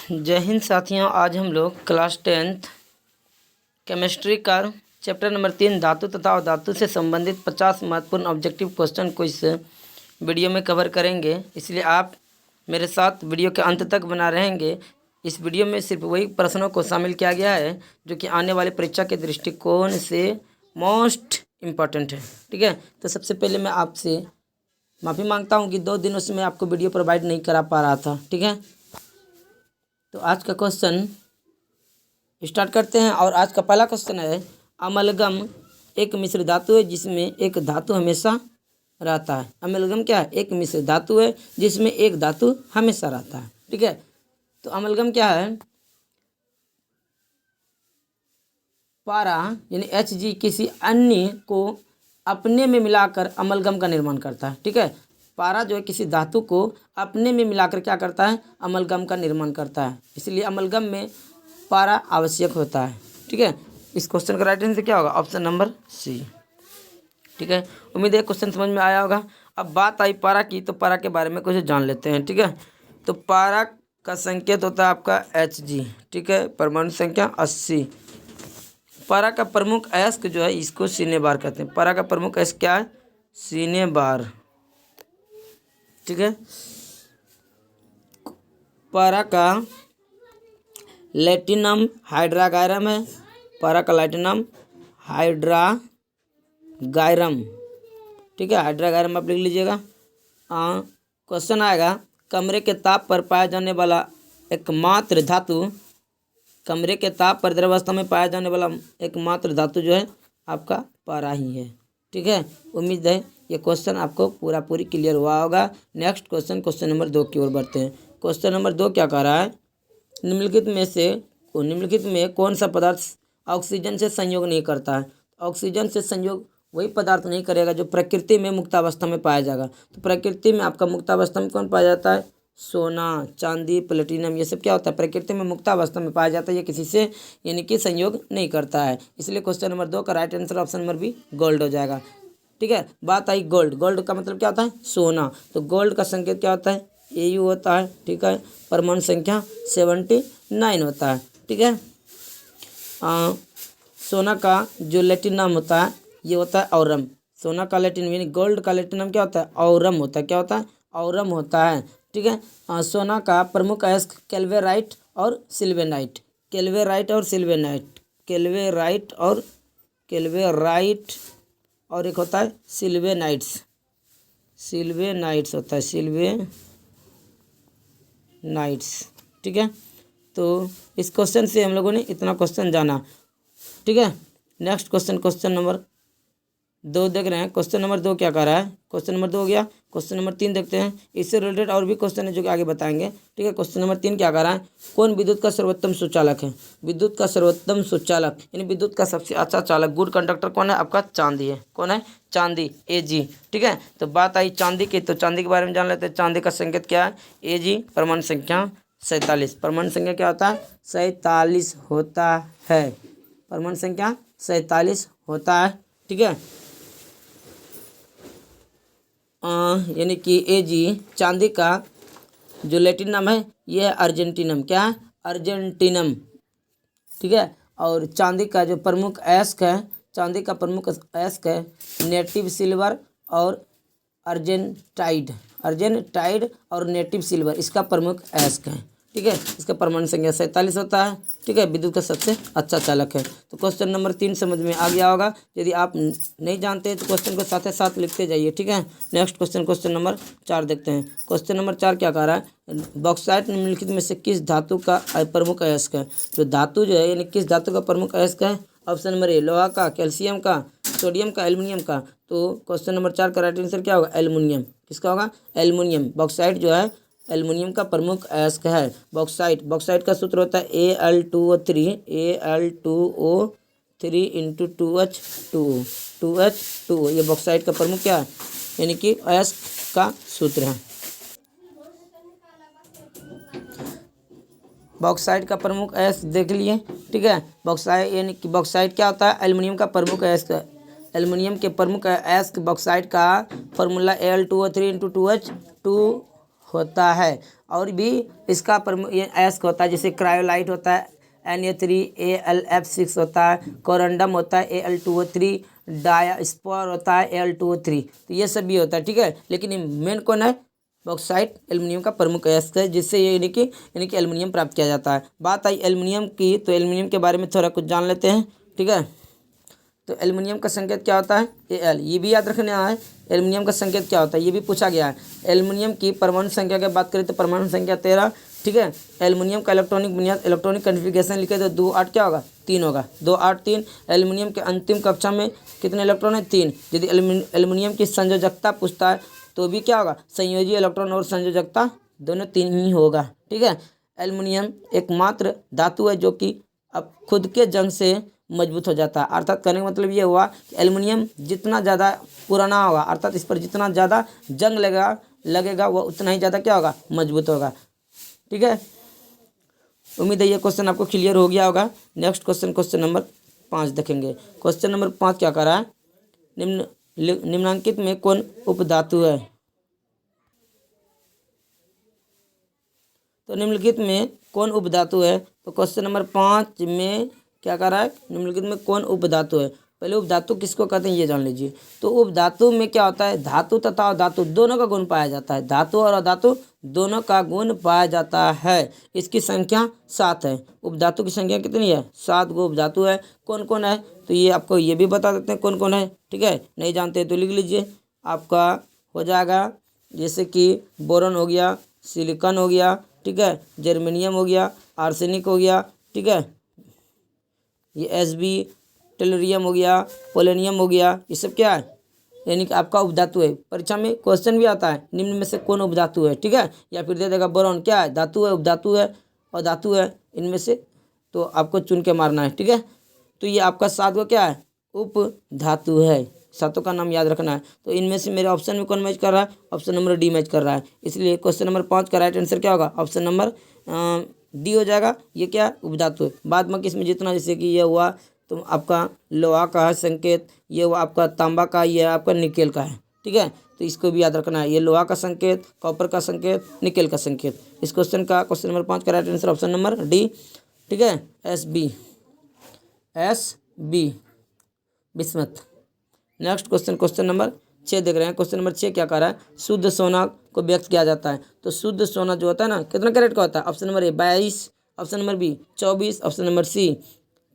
जय हिंद साथियों। आज हम लोग क्लास 10th केमिस्ट्री का चैप्टर नंबर 3 धातु तथा अधातु से संबंधित 50 महत्वपूर्ण ऑब्जेक्टिव क्वेश्चन को इस वीडियो में कवर करेंगे, इसलिए आप मेरे साथ वीडियो के अंत तक बना रहेंगे। इस वीडियो में सिर्फ वही प्रश्नों को शामिल किया गया है जो कि आने वाले परीक्षा के दृष्टिकोण से मोस्ट इम्पॉर्टेंट है। ठीक है, तो सबसे पहले मैं आपसे माफ़ी मांगता हूँ कि 2 दिनों से मैं आपको वीडियो प्रोवाइड नहीं करा पा रहा था। ठीक है, तो आज का क्वेश्चन स्टार्ट करते हैं। और आज का पहला क्वेश्चन है, अमलगम एक मिश्र धातु है जिसमें एक धातु हमेशा रहता है। अमलगम क्या है? एक मिश्र धातु है जिसमें एक धातु हमेशा रहता है। ठीक है, तो अमलगम क्या है? पारा यानी Hg किसी अन्य को अपने में मिलाकर अमलगम का निर्माण करता है। ठीक है, पारा जो है किसी धातु को अपने में मिलाकर क्या करता है? अमलगम का निर्माण करता है, इसलिए अमलगम में पारा आवश्यक होता है। ठीक है, इस क्वेश्चन का राइट आंसर क्या होगा? Option number C. ठीक है, उम्मीद है क्वेश्चन समझ में आया होगा। अब बात आई पारा की, तो पारा के बारे में कुछ जान लेते हैं। ठीक है, तो पारा का संकेत होता है आपका Hg। ठीक है, परमाणु संख्या 80। पारा का प्रमुख अयस्क जो है इसको सीने बार कहते हैं। पारा का प्रमुख अयस्क क्या है? सीने बार। ठीक है, पारा का लैटिनम हाइड्रागायरम है। पारा का लैटिनम हाइड्रागायरम। ठीक है, हाइड्रागायरम आप लिख लीजिएगा। क्वेश्चन आएगा, कमरे के ताप पर पाया जाने वाला एकमात्र धातु, कमरे के ताप पर द्रवावस्था में पाया जाने वाला एकमात्र धातु जो है आपका पारा ही है। ठीक है, उम्मीद है ये क्वेश्चन आपको पूरी क्लियर हुआ होगा। नेक्स्ट क्वेश्चन, क्वेश्चन नंबर 2 की ओर बढ़ते हैं। क्वेश्चन नंबर 2 क्या कह रहा है? निम्नलिखित में कौन सा पदार्थ ऑक्सीजन से संयोग नहीं करता है? ऑक्सीजन से संयोग वही पदार्थ नहीं करेगा जो प्रकृति में मुक्तावस्था में पाया जाएगा। तो प्रकृति में आपका मुक्तावस्था में कौन पाया जाता है? सोना, चांदी, प्लेटिनम, ये सब क्या होता है? प्रकृति में मुक्तावस्था में पाया जाता है। ये किसी से यानी कि संयोग नहीं करता है, इसलिए क्वेश्चन नंबर 2 का right answer option number B gold हो जाएगा। ठीक है, बात आई गोल्ड। गोल्ड का मतलब क्या होता है? सोना। तो गोल्ड का संकेत क्या होता है? Au होता है। ठीक है, परमाणु संख्या 79 होता है। ठीक है, सोना का जो लैटिनम होता है ये होता है औरम। सोना का लैटिनम यानी गोल्ड का लैटिनम क्या होता है? औरम होता है। क्या होता है? औरम होता है। ठीक है, सोना का प्रमुख अयस्क कैल्वेराइट और सिल्वेनाइट। कैल्वेराइट और सिल्वेनाइट, कैल्वेराइट और एक होता है सिल्वेनाइट्स। सिल्वेनाइट्स होता है, सिल्वेनाइट्स। ठीक है, तो इस क्वेश्चन से हम लोगों ने इतना क्वेश्चन जाना। ठीक है, नेक्स्ट क्वेश्चन, क्वेश्चन नंबर 2 देख रहे हैं। क्वेश्चन नंबर 2 क्या कह रहा है? क्वेश्चन नंबर 2 हो गया। क्वेश्चन नंबर 3 देखते हैं, इससे रिलेटेड और भी क्वेश्चन है जो कि आगे बताएंगे। ठीक है, क्वेश्चन नंबर 3 क्या कह रहा है? कौन विद्युत का सर्वोत्तम सुचालक है? विद्युत का सर्वोत्तम सुचालक यानी विद्युत का सबसे अच्छा चालक, गुड कंडक्टर कौन है? आपका चांदी है। कौन है? चांदी, Ag। ठीक है, तो बात आई चांदी की, तो चांदी के बारे में जान लेते हैं। चांदी का संकेत क्या है? Ag, परमाणु संख्या 47। परमाणु संख्या क्या होता है? 47 होता है। परमाणु संख्या 47 होता है। ठीक है, यानी कि Ag चांदी का जो लैटिनम है ये है अर्जेंटिनम। क्या है? अर्जेंटिनम। ठीक है, और चांदी का जो प्रमुख अयस्क है, चांदी का प्रमुख अयस्क है नेटिव सिल्वर और अर्जेंटाइड और नेटिव सिल्वर, इसका प्रमुख अयस्क है। ठीक है, इसका परमाणु संख्या 47 होता है। ठीक है, विद्युत का सबसे अच्छा चालक है। तो क्वेश्चन नंबर 3 समझ में आ गया होगा। यदि आप नहीं जानते तो क्वेश्चन को साथ साथ लिखते जाइए। ठीक है, नेक्स्ट क्वेश्चन, क्वेश्चन नंबर 4 देखते हैं। क्वेश्चन नंबर 4 क्या कह रहा है? बॉक्साइट निम्नलिखित में से किस धातु का प्रमुख अयस्क है? जो धातु जो है यानी किस धातु का प्रमुख अयस्क है? ऑप्शन नंबर ए लोहा का, कैल्शियम का, सोडियम का, एल्युमिनियम का। तो क्वेश्चन नंबर 4 का राइट आंसर क्या होगा? एल्युमिनियम। किसका होगा? एल्युमिनियम। बॉक्साइट जो है एल्युमिनियम का प्रमुख अयस्क है। बॉक्साइट का सूत्र होता है Al2O3 इंटू 2H2O। ये बॉक्साइट का प्रमुख क्या है यानी कि अयस्क का सूत्र है। बॉक्साइट का प्रमुख अयस्क देख लिए। ठीक है, बॉक्साइट यानी कि बॉक्साइट क्या होता है? एल्युमिनियम का प्रमुख अयस्क। एल्युमिनियम के प्रमुख अयस्क बॉक्साइट का फॉर्मूला Al2O3 इंटू 2H2 होता है। और भी इसका ये एस होता है, जैसे क्रायोलाइट होता है Na3, AlF6 होता है, कोरंडम होता है Al2O3, डायास्पोर होता है Al2O3। तो ये सब भी होता है, ठीक है। लेकिन मेन कौन है? बॉक्साइट एल्युमिनियम का प्रमुख अयस्क है, जिससे ये यानी कि एल्युमिनियम प्राप्त किया जाता है। बात आई एल्युमिनियम की, तो एल्युमिनियम के बारे में थोड़ा कुछ जान लेते हैं, ठीक है। तो एल्युमिनियम का संकेत क्या होता है? Al। ये भी याद रखना है, एल्युमिनियम का संकेत क्या होता है, ये भी पूछा गया है। एल्युमिनियम की परमाणु संख्या की बात करें तो परमाणु संख्या 13, ठीक है। एल्युमिनियम का इलेक्ट्रॉनिक बुनियाद, इलेक्ट्रॉनिक कॉन्फ़िगरेशन लिखे तो 2 8 क्या होगा? 3 होगा, 2 8 3। एल्युमिनियम के अंतिम कक्षा में कितने इलेक्ट्रॉन है? 3। यदि एल्युमिनियम की संयोजकता पूछता है तो भी क्या होगा? संयोजी इलेक्ट्रॉन और संयोजकता दोनों 3 ही होगा, ठीक है। एल्युमिनियम एकमात्र धातु है जो कि अब खुद के जंग से मजबूत हो जाता है। अर्थात कहने का मतलब ये हुआ कि एल्युमिनियम जितना ज़्यादा पुराना होगा, अर्थात इस पर जितना ज़्यादा जंग लगेगा वो उतना ही ज़्यादा क्या होगा? मजबूत होगा, ठीक है। उम्मीद है ये क्वेश्चन आपको क्लियर हो गया होगा। नेक्स्ट क्वेश्चन नंबर 5 देखेंगे। क्वेश्चन नंबर 5 क्या कर रहा है? निम्नांकित में कौन उपधातु है? तो निम्नलिखित में कौन उपधातु है? तो क्वेश्चन नंबर 5 में क्या कर रहा है? निम्नलिखित में कौन उपधातु है? पहले उपधातु किसको कहते हैं ये जान लीजिए। तो उपधातु में क्या होता है? धातु तथा अधातु दोनों का गुण पाया जाता है। धातु और अधातु दोनों का गुण पाया जाता है। इसकी संख्या 7 है। उपधातु की संख्या कितनी है? 7 गो उपधातु है। कौन कौन है? तो ये आपको ये भी बता देते हैं कौन कौन है, ठीक है। नहीं जानते तो लिख लीजिए, आपका हो जाएगा। जैसे कि बोरॉन हो गया, सिलिकॉन हो गया, ठीक है, जर्मेनियम हो गया, आर्सेनिक हो गया, ठीक है, ये Sb, टेलोरियम हो गया, पोलोनियम हो गया, ये सब क्या है? यानी कि आपका उपधातु है। परीक्षा में क्वेश्चन भी आता है निम्न में से कौन उपधातु है, ठीक है। या फिर दे देगा बोरॉन क्या है? धातु है, उपधातु है और धातु है, इनमें से तो आपको चुन के मारना है, ठीक है। तो ये आपका 7 गो क्या है? उपधातु है। 7 का नाम याद रखना है। तो इनमें से मेरे ऑप्शन में कौन मैच कर रहा है? ऑप्शन नंबर डी मैच कर रहा है। इसलिए क्वेश्चन नंबर 5 का राइट आंसर क्या होगा? ऑप्शन नंबर डी हो जाएगा। ये क्या? उपधातु है। बाद में किसमें जितना, जैसे कि ये हुआ तो आपका लोहा का है संकेत, ये हुआ आपका तांबा का, ये आपका निकेल का है, ठीक है। तो इसको भी याद रखना है। ये लोहा का संकेत, कॉपर का संकेत, निकेल का संकेत। इस क्वेश्चन नंबर 5 का right answer option number D, ठीक है। SB bismuth. Next question number 6 देख रहे हैं। क्वेश्चन नंबर 6 क्या कर रहा है? शुद्ध सोना को व्यक्त किया जाता है। तो शुद्ध सोना जो होता है ना, कितना कैरेट का होता है? Option number A 22, option number B 24, option number C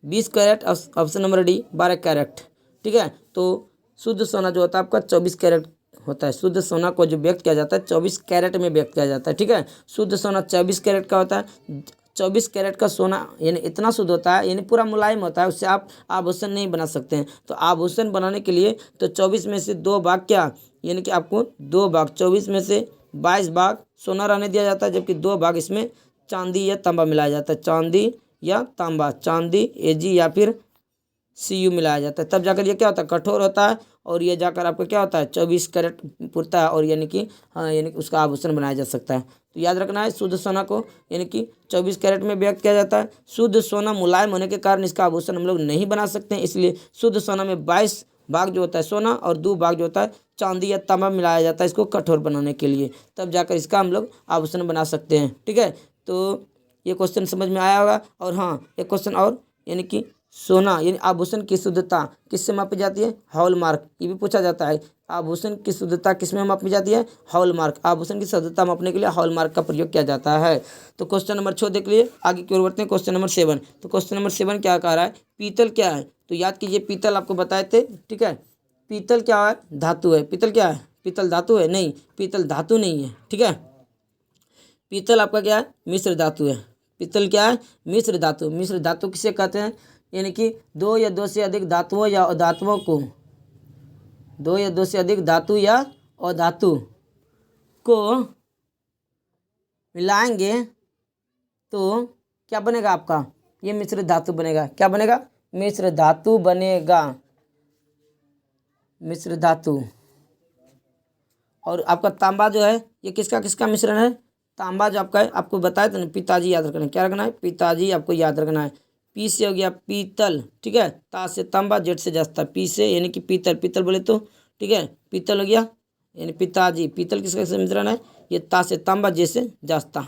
20 carat, option number D 12 carat, ठीक है। तो शुद्ध सोना जो होता है आपका 24 कैरेट होता है। शुद्ध सोना को जो व्यक्त किया जाता है 24 कैरेट में व्यक्त किया जाता है, ठीक है। शुद्ध सोना 24 कैरेट का होता है। 24 कैरेट का सोना यानी इतना शुद्ध होता है, यानी पूरा मुलायम होता है, उससे आप आभूषण नहीं बना सकते हैं। तो आभूषण बनाने के लिए तो 24 में से 2 भाग क्या, यानी कि आपको 2 भाग, 24 में से 22 भाग सोना रहने दिया जाता है, जबकि 2 भाग इसमें चांदी या तांबा मिलाया जाता है। चांदी या तांबा, चांदी Ag या फिर Cu मिलाया जाता है, तब जाकर ये क्या होता है? कठोर होता है। और ये जाकर आपका क्या होता है? 24 कैरेट पुरता है, और यानी कि उसका आभूषण बनाया जा सकता है। तो याद रखना है, शुद्ध सोना को यानी कि 24 कैरेट में व्यक्त किया जाता है। शुद्ध सोना मुलायम होने के कारण इसका आभूषण हम लोग नहीं बना सकते हैं। इसलिए शुद्ध सोना में 22 भाग जो होता है सोना और 2 भाग जो होता है चांदी या तांबा मिलाया जाता है इसको कठोर बनाने के लिए, तब जाकर इसका हम लोग आभूषण बना सकते हैं, ठीक है। तो ये क्वेश्चन समझ में आया होगा। और हाँ, एक क्वेश्चन और, यानी कि सोना यानी आभूषण की शुद्धता किससे मापी जाती है? हॉलमार्क। ये भी पूछा जाता है, आभूषण की शुद्धता किसमें मापी जाती है? हॉलमार्क। आभूषण की शुद्धता मापने के लिए हॉलमार्क का प्रयोग किया जाता है। तो क्वेश्चन नंबर 6 देख लिए। आगे की ओर बढ़ते हैं। Question number 7। तो क्वेश्चन नंबर 7 क्या कह रहा है? पीतल क्या है? तो याद कीजिए, पीतल आपको बताए थे, ठीक है। पीतल क्या है? धातु है। पीतल क्या है? पीतल धातु है? नहीं, पीतल धातु नहीं है, ठीक है। पीतल आपका क्या है? मिश्र धातु है। पीतल क्या है? मिश्र धातु। मिश्र धातु किसे कहते हैं? यानी कि 2 या 2 से अधिक धातुओं या अधातुओं को, 2 या 2 से अधिक धातु या अधातु को मिलाएंगे तो क्या बनेगा आपका? ये मिश्र धातु बनेगा। क्या बनेगा? मिश्र धातु बनेगा। मिश्र धातु। और आपका तांबा जो है ये किसका किसका मिश्रण है? तांबा जो आपका है, आपको बताया था ना, पिताजी याद रखना है। क्या रखना है? पिताजी आपको याद रखना है। पी से हो गया पीतल, ठीक है। ता से तांबा, जेड से जस्ता, पी से यानी कि पीतल, पीतल बोले तो, ठीक है। पीतल हो गया यानी पिताजी। पीतल किसका मिश्रण है? ये ता से तांबा, जैसे जास्ता।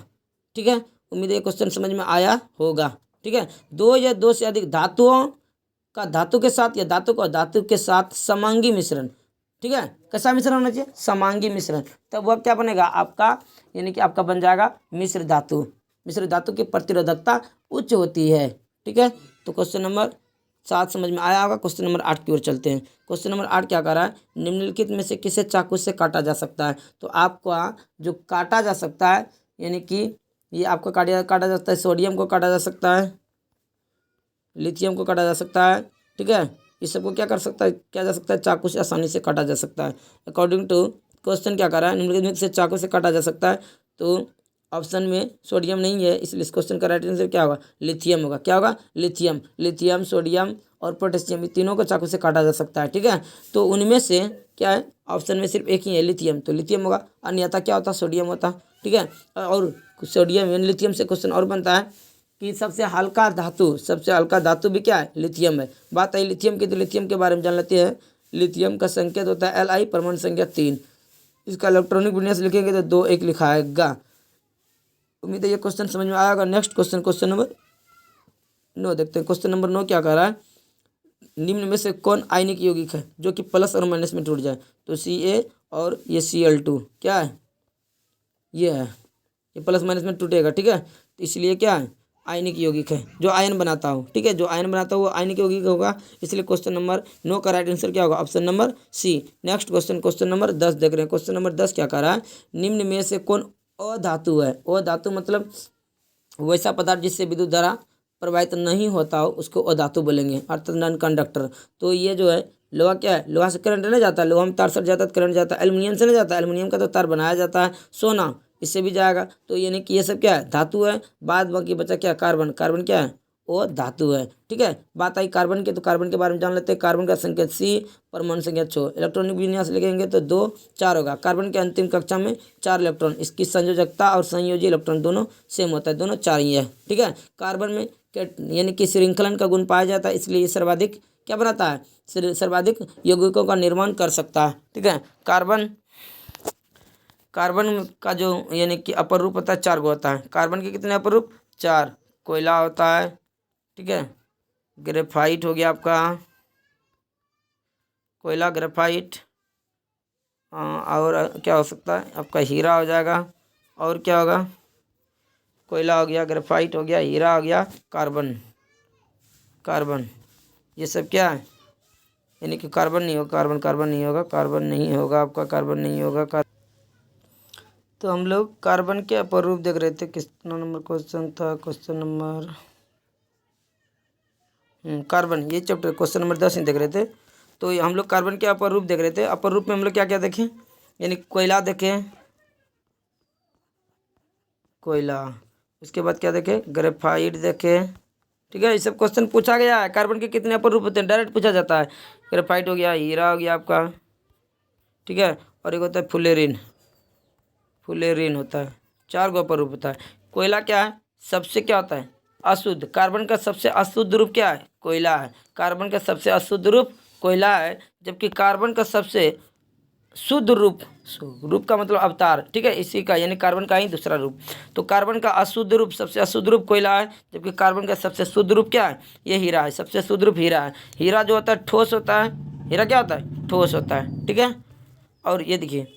ठीक है, उम्मीद है ये क्वेश्चन समझ में आया होगा। ठीक है, दो या दो से अधिक धातुओं का धातु के साथ या धातु का धातु के साथ समांगी मिश्रण। ठीक है, कैसा मिश्रण होना चाहिए? समांगी मिश्रण। तब वह क्या बनेगा आपका, यानी कि आपका बन जाएगा मिश्र धातु। मिश्र धातु की प्रतिरोधकता उच्च होती है। ठीक है, तो क्वेश्चन नंबर 7 समझ में आया होगा। क्वेश्चन नंबर 8 की ओर चलते हैं। क्वेश्चन नंबर 8 क्या कर रहा है? निम्नलिखित में से किसे चाकू से काटा जा सकता है? तो आपका जो काटा जा सकता है, यानी कि ये आपको काटा जा सकता है, सोडियम को काटा जा सकता है, लिथियम को काटा जा सकता है। ठीक है, इस सबको क्या कर सकता है, क्या जा सकता है? चाकू से आसानी से काटा जा सकता है। अकॉर्डिंग टू क्वेश्चन क्या कर रहा है? निम्नलिखित में से चाकू से काटा जा सकता है, तो ऑप्शन में सोडियम नहीं है, इसलिए इस क्वेश्चन का राइट आंसर क्या होगा? लिथियम होगा। क्या होगा? लिथियम। लिथियम, सोडियम और पोटेशियम, ये तीनों को चाकू से काटा जा सकता है। ठीक है, तो उनमें से क्या है? ऑप्शन में सिर्फ एक ही है, लिथियम, तो लिथियम होगा। अन्यथा क्या होता? सोडियम होता। ठीक है, और सोडियम यानी लिथियम से क्वेश्चन और बनता है कि सबसे हल्का धातु भी क्या है? लिथियम है। बात आई लिथियम की, तो लिथियम के बारे में जान लेते हैं। लिथियम का संकेत होता है Li, परमाणु संख्या 3। इसका इलेक्ट्रॉनिक विन्यास लिखेंगे तो 2 1 लिखा आएगा। उम्मीद है ये क्वेश्चन समझ में आएगा। नेक्स्ट क्वेश्चन, क्वेश्चन नंबर 9 देखते हैं। क्वेश्चन नंबर 9 क्या कह रहा है? निम्न में से कौन आयनिक यौगिक है जो कि प्लस और माइनस में टूट जाए? तो Ca और ये Cl2 क्या है? ये है, ये प्लस माइनस में टूटेगा। ठीक है, तो इसलिए क्या है? आयनिक यौगिक है, जो आयन बनाता हो। ठीक है, जो आयन बनाता हो वो आयनिक यौगिक होगा। इसलिए क्वेश्चन नंबर 9 का राइट आंसर क्या होगा? Option number C. Next question, question number 10 देख रहे हैं। क्वेश्चन नंबर 10 क्या कह रहा है? निम्न में से कौन अधातु है? अधातु मतलब वैसा पदार्थ जिससे विद्युत धारा प्रवाहित नहीं होता हो, उसको अधातु बोलेंगे, अर्थात नॉन कंडक्टर। तो ये जो है लोहा, क्या है? लोहा से करंट नहीं जाता, लोहा में तार सट जाता है तो करंट जाता है। एल्युमिनियम से नहीं जाता, एल्युमिनियम का तो तार बनाया जाता है। सोना, इससे भी जाएगा। तो यानी कि ये सब क्या है? धातु है। बाद बाकी बचा क्या? कार्बन। कार्बन क्या है? वो धातु है। ठीक है, बात आई कार्बन की, तो कार्बन के बारे में जान लेते हैं। कार्बन का संकेत C, परमाणु संख्या 6। इलेक्ट्रॉनिक विन्यास लिखेंगे तो 2 4 होगा। कार्बन के अंतिम कक्षा में 4 इलेक्ट्रॉन, इसकी संयोजकता और संयोजी इलेक्ट्रॉन दोनों सेम होता है, दोनों 4 ही है। ठीक है, कार्बन में यानी कि श्रृंखलन का गुण पाया जाता है, इसलिए ये सर्वाधिक क्या बनाता है? सर्वाधिक यौगिकों का निर्माण कर सकता है। ठीक है, कार्बन का जो यानी कि अपर रूप होता है 4 गो होता है। कार्बन के कितने अपर रूप? 4। कोयला होता है। ठीक है, ग्रेफाइट हो गया आपका, कोयला, ग्रेफाइट। और क्या हो सकता है? आपका हीरा हो जाएगा। और क्या होगा? कोयला हो गया, ग्रेफाइट हो गया, हीरा हो गया, कार्बन। ये सब क्या है? यानी कि कार्बन नहीं होगा, कार्बन नहीं होगा आपका, कार्बन नहीं होगा। तो हम लोग कार्बन के अपर रूप देख रहे थे। कितना नंबर क्वेश्चन था? क्वेश्चन नंबर कार्बन, ये चैप्टर क्वेश्चन नंबर 10 ही देख रहे थे। तो हम लोग कार्बन के अपर रूप देख रहे थे। अपर रूप में हम लोग क्या क्या देखें? यानी कोयला देखें, कोयला। उसके बाद क्या देखें? ग्रेफाइट देखें। ठीक है, ये सब क्वेश्चन पूछा गया है। कार्बन के कितने अपर रूप होते हैं, डायरेक्ट पूछा जाता है। ग्रेफाइट हो गया, हीरा हो गया आपका। ठीक है, और एक होता है फुलेरिन होता है। 4 गो अपर रूप होता है। कोयला क्या है? सबसे क्या होता है? अशुद्ध। कार्बन का सबसे अशुद्ध रूप क्या है? कोयला है। कार्बन का सबसे अशुद्ध रूप कोयला है, जबकि कार्बन का सबसे शुद्ध रूप का मतलब अवतार। ठीक है, इसी का यानी कार्बन का ही दूसरा रूप। तो कार्बन का अशुद्ध रूप, सबसे अशुद्ध रूप कोयला है, जबकि कार्बन का सबसे शुद्ध रूप क्या है? ये हीरा है। सबसे शुद्ध रूप हीरा है। हीरा जो होता है ठोस होता है। हीरा क्या होता है? ठोस होता है। ठीक है, और ये देखिए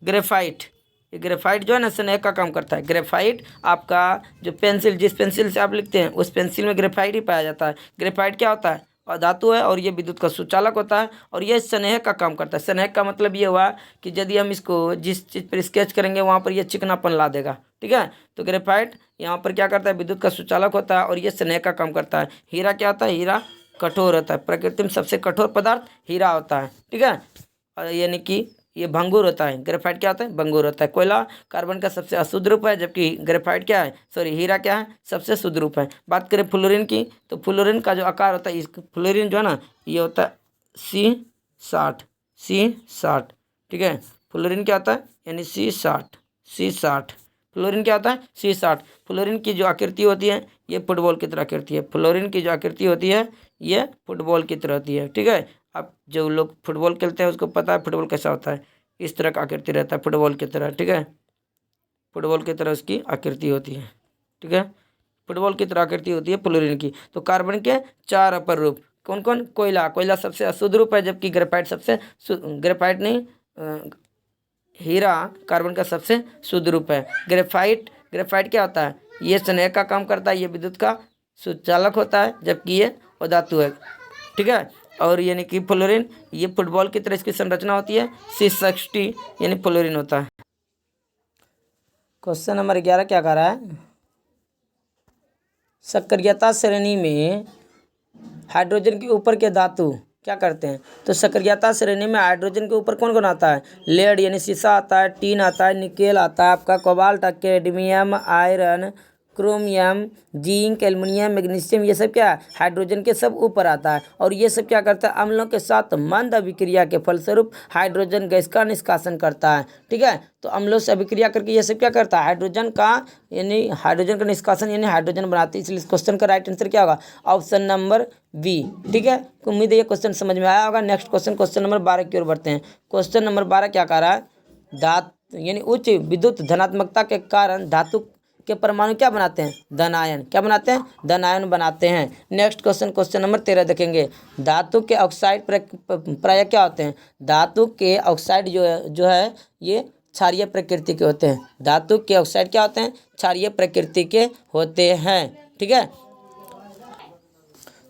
ग्रेफाइट। ये ग्रेफाइट जो है ना, स्नेह का काम करता है। ग्रेफाइट आपका जो पेंसिल, जिस पेंसिल से आप लिखते हैं उस पेंसिल में ग्रेफाइट ही पाया जाता है। ग्रेफाइट क्या होता है? और धातु है, और ये विद्युत का सुचालक होता है, और ये स्नेह का काम करता है। स्नेह का मतलब ये हुआ कि यदि हम इसको जिस चीज़ पर स्केच करेंगे वहाँ पर ये चिकनापन ला देगा। ठीक है, तो ग्रेफाइट यहाँ पर क्या करता है? विद्युत का सुचालक होता है, और ये स्नेह का काम करता है। हीरा क्या होता है? हीरा कठोर होता है। प्रकृति में सबसे कठोर पदार्थ हीरा होता है। ठीक है, और यानी कि ये भंगुर होता है। ग्रेफाइट क्या होता है? भंगुर होता है। कोयला कार्बन का सबसे अशुद्ध रूप है, जबकि ग्रेफाइट क्या है? हीरा क्या है? सबसे शुद्ध रूप है। बात करें फ्लोरीन की, तो फ्लोरीन का जो आकार होता है, फ्लोरीन जो है ना, ये होता है C60। ठीक है, फ्लोरीन क्या होता है? यानी C60। फ्लोरीन क्या होता है? C60। फ्लोरीन की जो आकृति होती है ये फुटबॉल की तरह आकृति है। फ्लोरीन की जो आकृति होती है ये फुटबॉल की तरह होती है। ठीक है, अब जो लोग फुटबॉल खेलते हैं उसको पता है फुटबॉल कैसा होता है। इस तरह का आकृति रहता है फुटबॉल की तरह। ठीक है, फुटबॉल की तरह उसकी आकृति होती है। ठीक है, फुटबॉल की तरह आकृति होती है फ्लोरीन की। तो कार्बन के 4 अपर रूप कौन कौन? कोयला, कोयला सबसे अशुद्ध रूप है, जबकि ग्रेफाइट सबसे ग्रेफाइट नहीं हीरा कार्बन का सबसे शुद्ध रूप है। ग्रेफाइट, ग्रेफाइट क्या होता है? ये स्नेह का काम करता है, ये विद्युत का सुचालक होता है, जबकि ये अधातु है। ठीक है, और यानी कि फ्लोरीन, ये फुटबॉल की तरह इसकी संरचना होती है, C60 यानी फ्लोरीन होता है। क्वेश्चन नंबर 11 क्या कह रहा है? सक्रियता श्रेणी में हाइड्रोजन के ऊपर के धातु क्या करते हैं? तो सक्रियता श्रेणी में हाइड्रोजन के ऊपर कौन कौन आता है? लेड यानी शीशा आता है, टीन आता है, निकेल आता है, आपका cobalt, cadmium, iron, chromium, zinc, aluminium, magnesium, ये सब क्या है? हाइड्रोजन के सब ऊपर आता है। और ये सब क्या करता है? अम्लों के साथ मंद अभिक्रिया के फलस्वरूप हाइड्रोजन गैस का निष्कासन करता है। ठीक है, तो अम्लों से अभिक्रिया करके ये सब क्या करता है? हाइड्रोजन का यानी हाइड्रोजन का निष्कासन यानी हाइड्रोजन बनाती है। इसलिए इस क्वेश्चन का राइट आंसर क्या होगा? Option number B. ठीक है, उम्मीद है ये क्वेश्चन समझ में आया होगा। नेक्स्ट क्वेश्चन, क्वेश्चन नंबर 12 की ओर बढ़ते हैं। क्वेश्चन नंबर 12 क्या कह रहा है? धातु यानी उच्च विद्युत धनात्मकता के कारण धातु के परमाणु क्या बनाते हैं? धनायन। क्या बनाते हैं? धनायन बनाते हैं। नेक्स्ट क्वेश्चन, क्वेश्चन नंबर 13 देखेंगे। धातु के ऑक्साइड प्राय क्या होते हैं? धातु के ऑक्साइड जो है ये क्षारीय प्रकृति के होते हैं। धातु के ऑक्साइड क्या होते हैं? क्षारीय प्रकृति के होते हैं। ठीक है,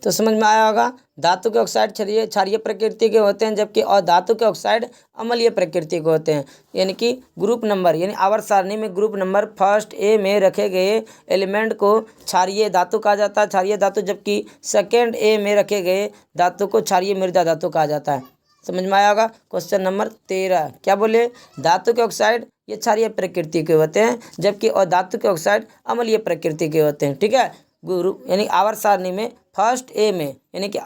तो समझ में आया होगा। धातु के ऑक्साइड क्षारीय प्रकृति के होते हैं, जबकि अधातु के ऑक्साइड अम्लीय प्रकृति के होते हैं। यानी कि ग्रुप नंबर यानी आवर्त सारणी में ग्रुप नंबर फर्स्ट ए में रखे गए एलिमेंट को क्षारीय धातु कहा जाता है, क्षारीय धातु, जबकि सेकेंड ए में रखे गए धातु को क्षारीय मृदा धातु कहा जाता है। समझ में आया होगा। क्वेश्चन नंबर 13 क्या बोले? धातु के ऑक्साइड ये क्षारीय प्रकृति के होते हैं, जबकि अधातु के ऑक्साइड अम्लीय प्रकृति के होते हैं। ठीक है, गुरु यानी आवर्त सारणी में फर्स्ट ए में यानी कि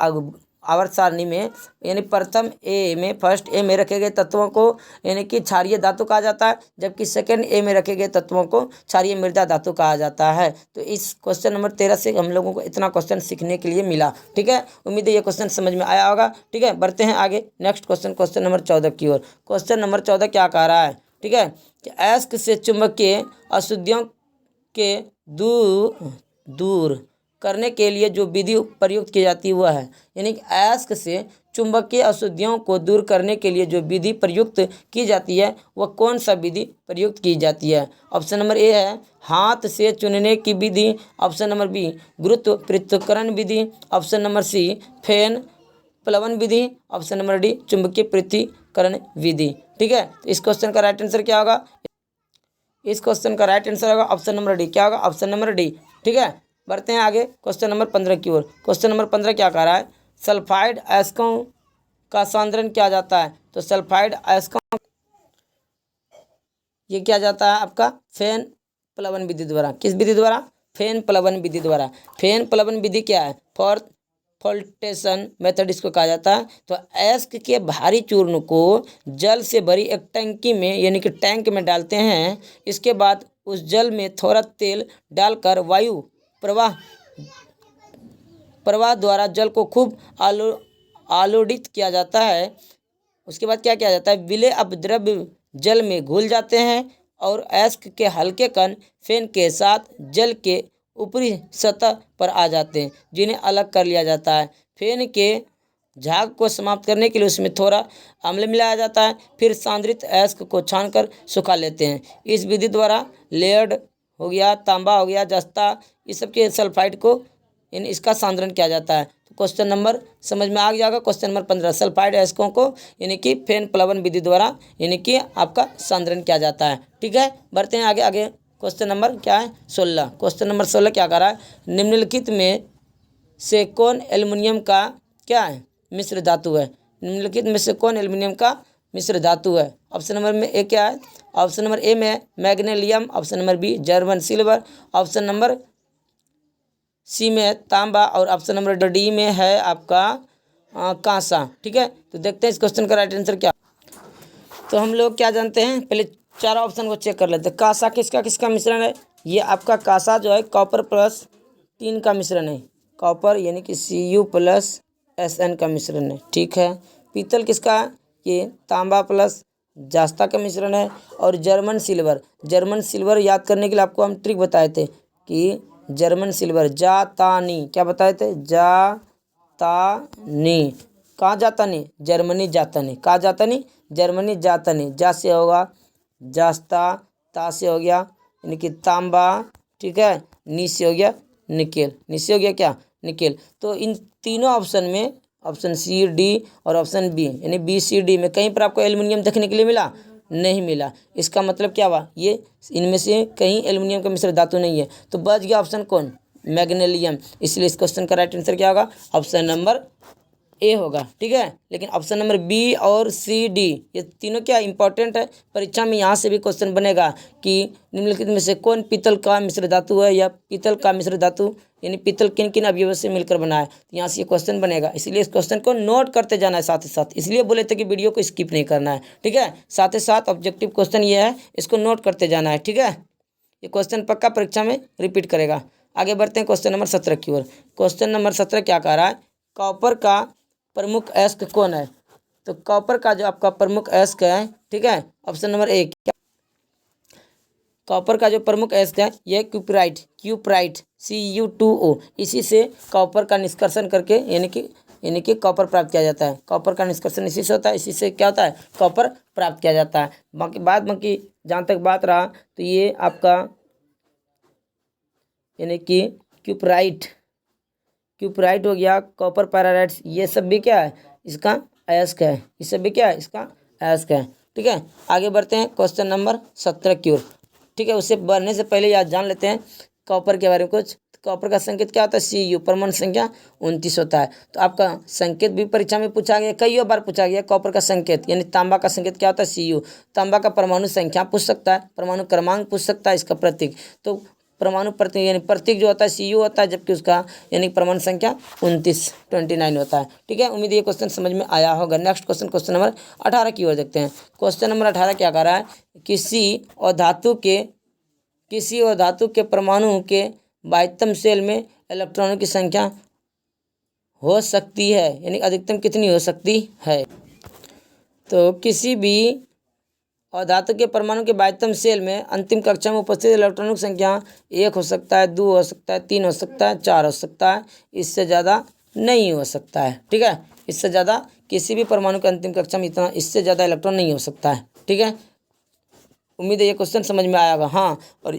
आवर्त सारणी में यानी प्रथम ए में फर्स्ट ए में रखे गए तत्वों को यानी कि क्षारीय धातु कहा जाता है, जबकि सेकंड ए में रखे गए तत्वों को क्षारीय मृदा धातु कहा जाता है। तो इस क्वेश्चन नंबर 13 से हम लोगों को इतना क्वेश्चन सीखने के लिए मिला। ठीक है, उम्मीद है ये क्वेश्चन समझ में आया होगा। ठीक है, बढ़ते हैं आगे। नेक्स्ट क्वेश्चन, क्वेश्चन नंबर 14 की ओर। क्वेश्चन नंबर 14 क्या कह रहा है? ठीक है, कि अयस्क से चुंबकीय अशुद्धियों के दूर करने के लिए जो विधि प्रयुक्त की जाती है वह है, यानी कि अयस्क से चुंबकीय अशुद्धियों को दूर करने के लिए जो विधि प्रयुक्त की जाती है वह कौन सा विधि प्रयुक्त की जाती है? ऑप्शन नंबर ए है हाथ से चुनने की विधि, ऑप्शन नंबर बी गुरुत्व पृथक्करण विधि, ऑप्शन नंबर सी फेन प्लवन विधि, ऑप्शन नंबर डी चुंबकीय पृथक्करण विधि। ठीक है, तो इस क्वेश्चन का राइट आंसर क्या होगा? इस क्वेश्चन का राइट आंसर होगा ऑप्शन नंबर डी। क्या होगा? Option number D. ठीक है, बढ़ते हैं आगे क्वेश्चन नंबर 15 की ओर। क्वेश्चन नंबर 15 क्या कह रहा है? सल्फाइड अयस्कों का सांद्रण किया जाता है। तो सल्फाइड अयस्कों ये किया जाता है आपका फेन प्लवन विधि द्वारा। किस विधि द्वारा? फेन प्लवन विधि द्वारा। फेन प्लवन विधि क्या है? फोल्टेशन मेथड इसको कहा जाता है। तो अयस्क के भारी चूर्ण को जल से भरी एक टंकी में यानी कि टैंक में डालते हैं। इसके बाद उस जल में थोड़ा तेल डालकर वायु प्रवाह द्वारा जल को खूब आलोड़ित किया जाता है। उसके बाद क्या किया जाता है? विलेय अपद्रव्य जल में घुल जाते हैं और अयस्क के हल्के कण फेन के साथ जल के ऊपरी सतह पर आ जाते हैं, जिन्हें अलग कर लिया जाता है। फेन के झाग को समाप्त करने के लिए उसमें थोड़ा अम्ल मिलाया जाता है, फिर सांद्रित अयस्क को छानकर सुखा लेते हैं। इस विधि द्वारा लेड हो गया, तांबा हो गया, जस्ता, इस सब के सल्फाइड को इसका सांद्रण किया जाता है। तो क्वेश्चन नंबर समझ में आ जाएगा। क्वेश्चन नंबर 15 सल्फाइड अयस्कों को यानी कि फेन प्लवन विधि द्वारा यानी कि आपका सांद्रण किया जाता है। ठीक है, बढ़ते हैं आगे। आगे क्वेश्चन नंबर क्या है? 16। क्वेश्चन नंबर 16 क्या कर रहा है? निम्नलिखित में से कौन एल्युमिनियम का क्या है? मिश्र धातु है। निम्नलिखित में से कौन एल्युमिनियम का मिश्र धातु है? ऑप्शन नंबर में ए क्या है? ऑप्शन नंबर ए में magnesium, option number B German silver, option number C में तांबा और ऑप्शन नंबर डी में है आपका कांसा। ठीक है, तो देखते हैं इस क्वेश्चन का राइट आंसर क्या। तो हम लोग क्या जानते हैं, पहले चार ऑप्शन को चेक कर लेते हैं। कांसा किसका किसका मिश्रण है? ये आपका कांसा जो है कॉपर प्लस टीन का मिश्रण है। कॉपर यानी कि Cu प्लस Sn का मिश्रण है। ठीक है, पीतल किसका है? ये तांबा प्लस जास्ता का मिश्रण है। और जर्मन सिल्वर, जर्मन सिल्वर याद करने के लिए आपको हम ट्रिक बताए थे कि जर्मन सिल्वर जातानी, क्या बताए थे, जातानी, कहाँ जातानी, जर्मनी जातानी, कहाँ जातानी, जर्मनी जातानी। जा से होगा जास्ता, ता से हो गया यानी कि तांबा, ठीक है, नी से हो गया निकेल, नी से हो गया क्या, निकेल। तो इन तीनों ऑप्शन में, ऑप्शन सी डी और ऑप्शन बी यानी बी सी डी में कहीं पर आपको एल्युमिनियम देखने के लिए मिला, नहीं मिला। इसका मतलब क्या हुआ, ये इनमें से कहीं एल्युमिनियम का मिश्र धातु नहीं है। तो बच गया ऑप्शन कौन, मैग्नीशियम। इसलिए इस क्वेश्चन का राइट आंसर क्या होगा, ऑप्शन नंबर ए होगा, ठीक है। लेकिन ऑप्शन नंबर बी और सी डी ये तीनों क्या इंपॉर्टेंट है, परीक्षा में यहाँ से भी क्वेश्चन बनेगा कि निम्नलिखित में से कौन पीतल का मिश्र धातु है, या पीतल का मिश्र धातु यानी पीतल किन किन अवयवों से मिलकर बना है। तो यहाँ से ये क्वेश्चन बनेगा, इसलिए इस क्वेश्चन को नोट करते जाना है साथ ही साथ। इसलिए बोले थे कि वीडियो को स्किप नहीं करना है, ठीक है। साथ ही साथ ऑब्जेक्टिव क्वेश्चन ये है, इसको नोट करते जाना है, ठीक है। ये क्वेश्चन पक्का परीक्षा में रिपीट करेगा। आगे बढ़ते हैं क्वेश्चन नंबर 17 की ओर। क्वेश्चन नंबर 17 क्या कह रहा है, कॉपर का प्रमुख अयस्क कौन है। तो कॉपर का जो आपका प्रमुख अयस्क है, ठीक है, ऑप्शन नंबर ए, क्या कॉपर का जो प्रमुख अयस्क है यह क्यूपराइट, क्यूपराइट Cu2O। इसी से कॉपर का निष्कर्षण करके यानी कि कॉपर प्राप्त किया जाता है। कॉपर का निष्कर्षण इसी से होता है, इसी से क्या होता है, कॉपर प्राप्त किया जाता है। बाकी जहाँ तक बात रहा तो ये आपका यानी कि क्यूपराइट, क्यूपराइट हो गया, कॉपर पैराराइट्स, ये सब भी क्या है, इसका अयस्क है। ये सब भी क्या है, इसका अयस्क है, ठीक है। आगे बढ़ते हैं क्वेश्चन नंबर 17 की ओर, ठीक है। उससे बढ़ने से पहले याद जान लेते हैं कॉपर के बारे में कुछ। कॉपर का संकेत क्या होता है, Cu, परमाणु संख्या 29 होता है। तो आपका संकेत भी परीक्षा में पूछा गया, कई बार पूछा गया। कॉपर का संकेत यानी तांबा का संकेत क्या होता है, Cu। तांबा का परमाणु संख्या पूछ सकता है, परमाणु क्रमांक पूछ सकता है, इसका प्रतीक। तो परमाणु प्रतीक यानी प्रतीक जो होता है Cu होता है, जबकि उसका यानी परमाणु संख्या 29 होता है, ठीक है। उम्मीद ये क्वेश्चन समझ में आया होगा। नेक्स्ट क्वेश्चन, क्वेश्चन नंबर 18 की ओर देखते हैं। क्वेश्चन नंबर 18 क्या कह रहा है, किसी और धातु के परमाणु के बाह्यतम शेल में इलेक्ट्रॉनों की संख्या हो सकती है यानी अधिकतम कितनी हो सकती है। तो किसी भी और धातु के परमाणु के बाह्यतम शेल में अंतिम कक्षा में उपस्थित इलेक्ट्रॉनों की संख्या 1 हो सकता है, 2 हो सकता है, 3 हो सकता है, 4 हो सकता है, इससे ज़्यादा नहीं हो सकता है, ठीक है। इससे ज़्यादा किसी भी परमाणु के अंतिम कक्षा में इससे ज़्यादा इलेक्ट्रॉन नहीं हो सकता है, ठीक है। उम्मीद है ये क्वेश्चन समझ में आया होगा। हाँ, और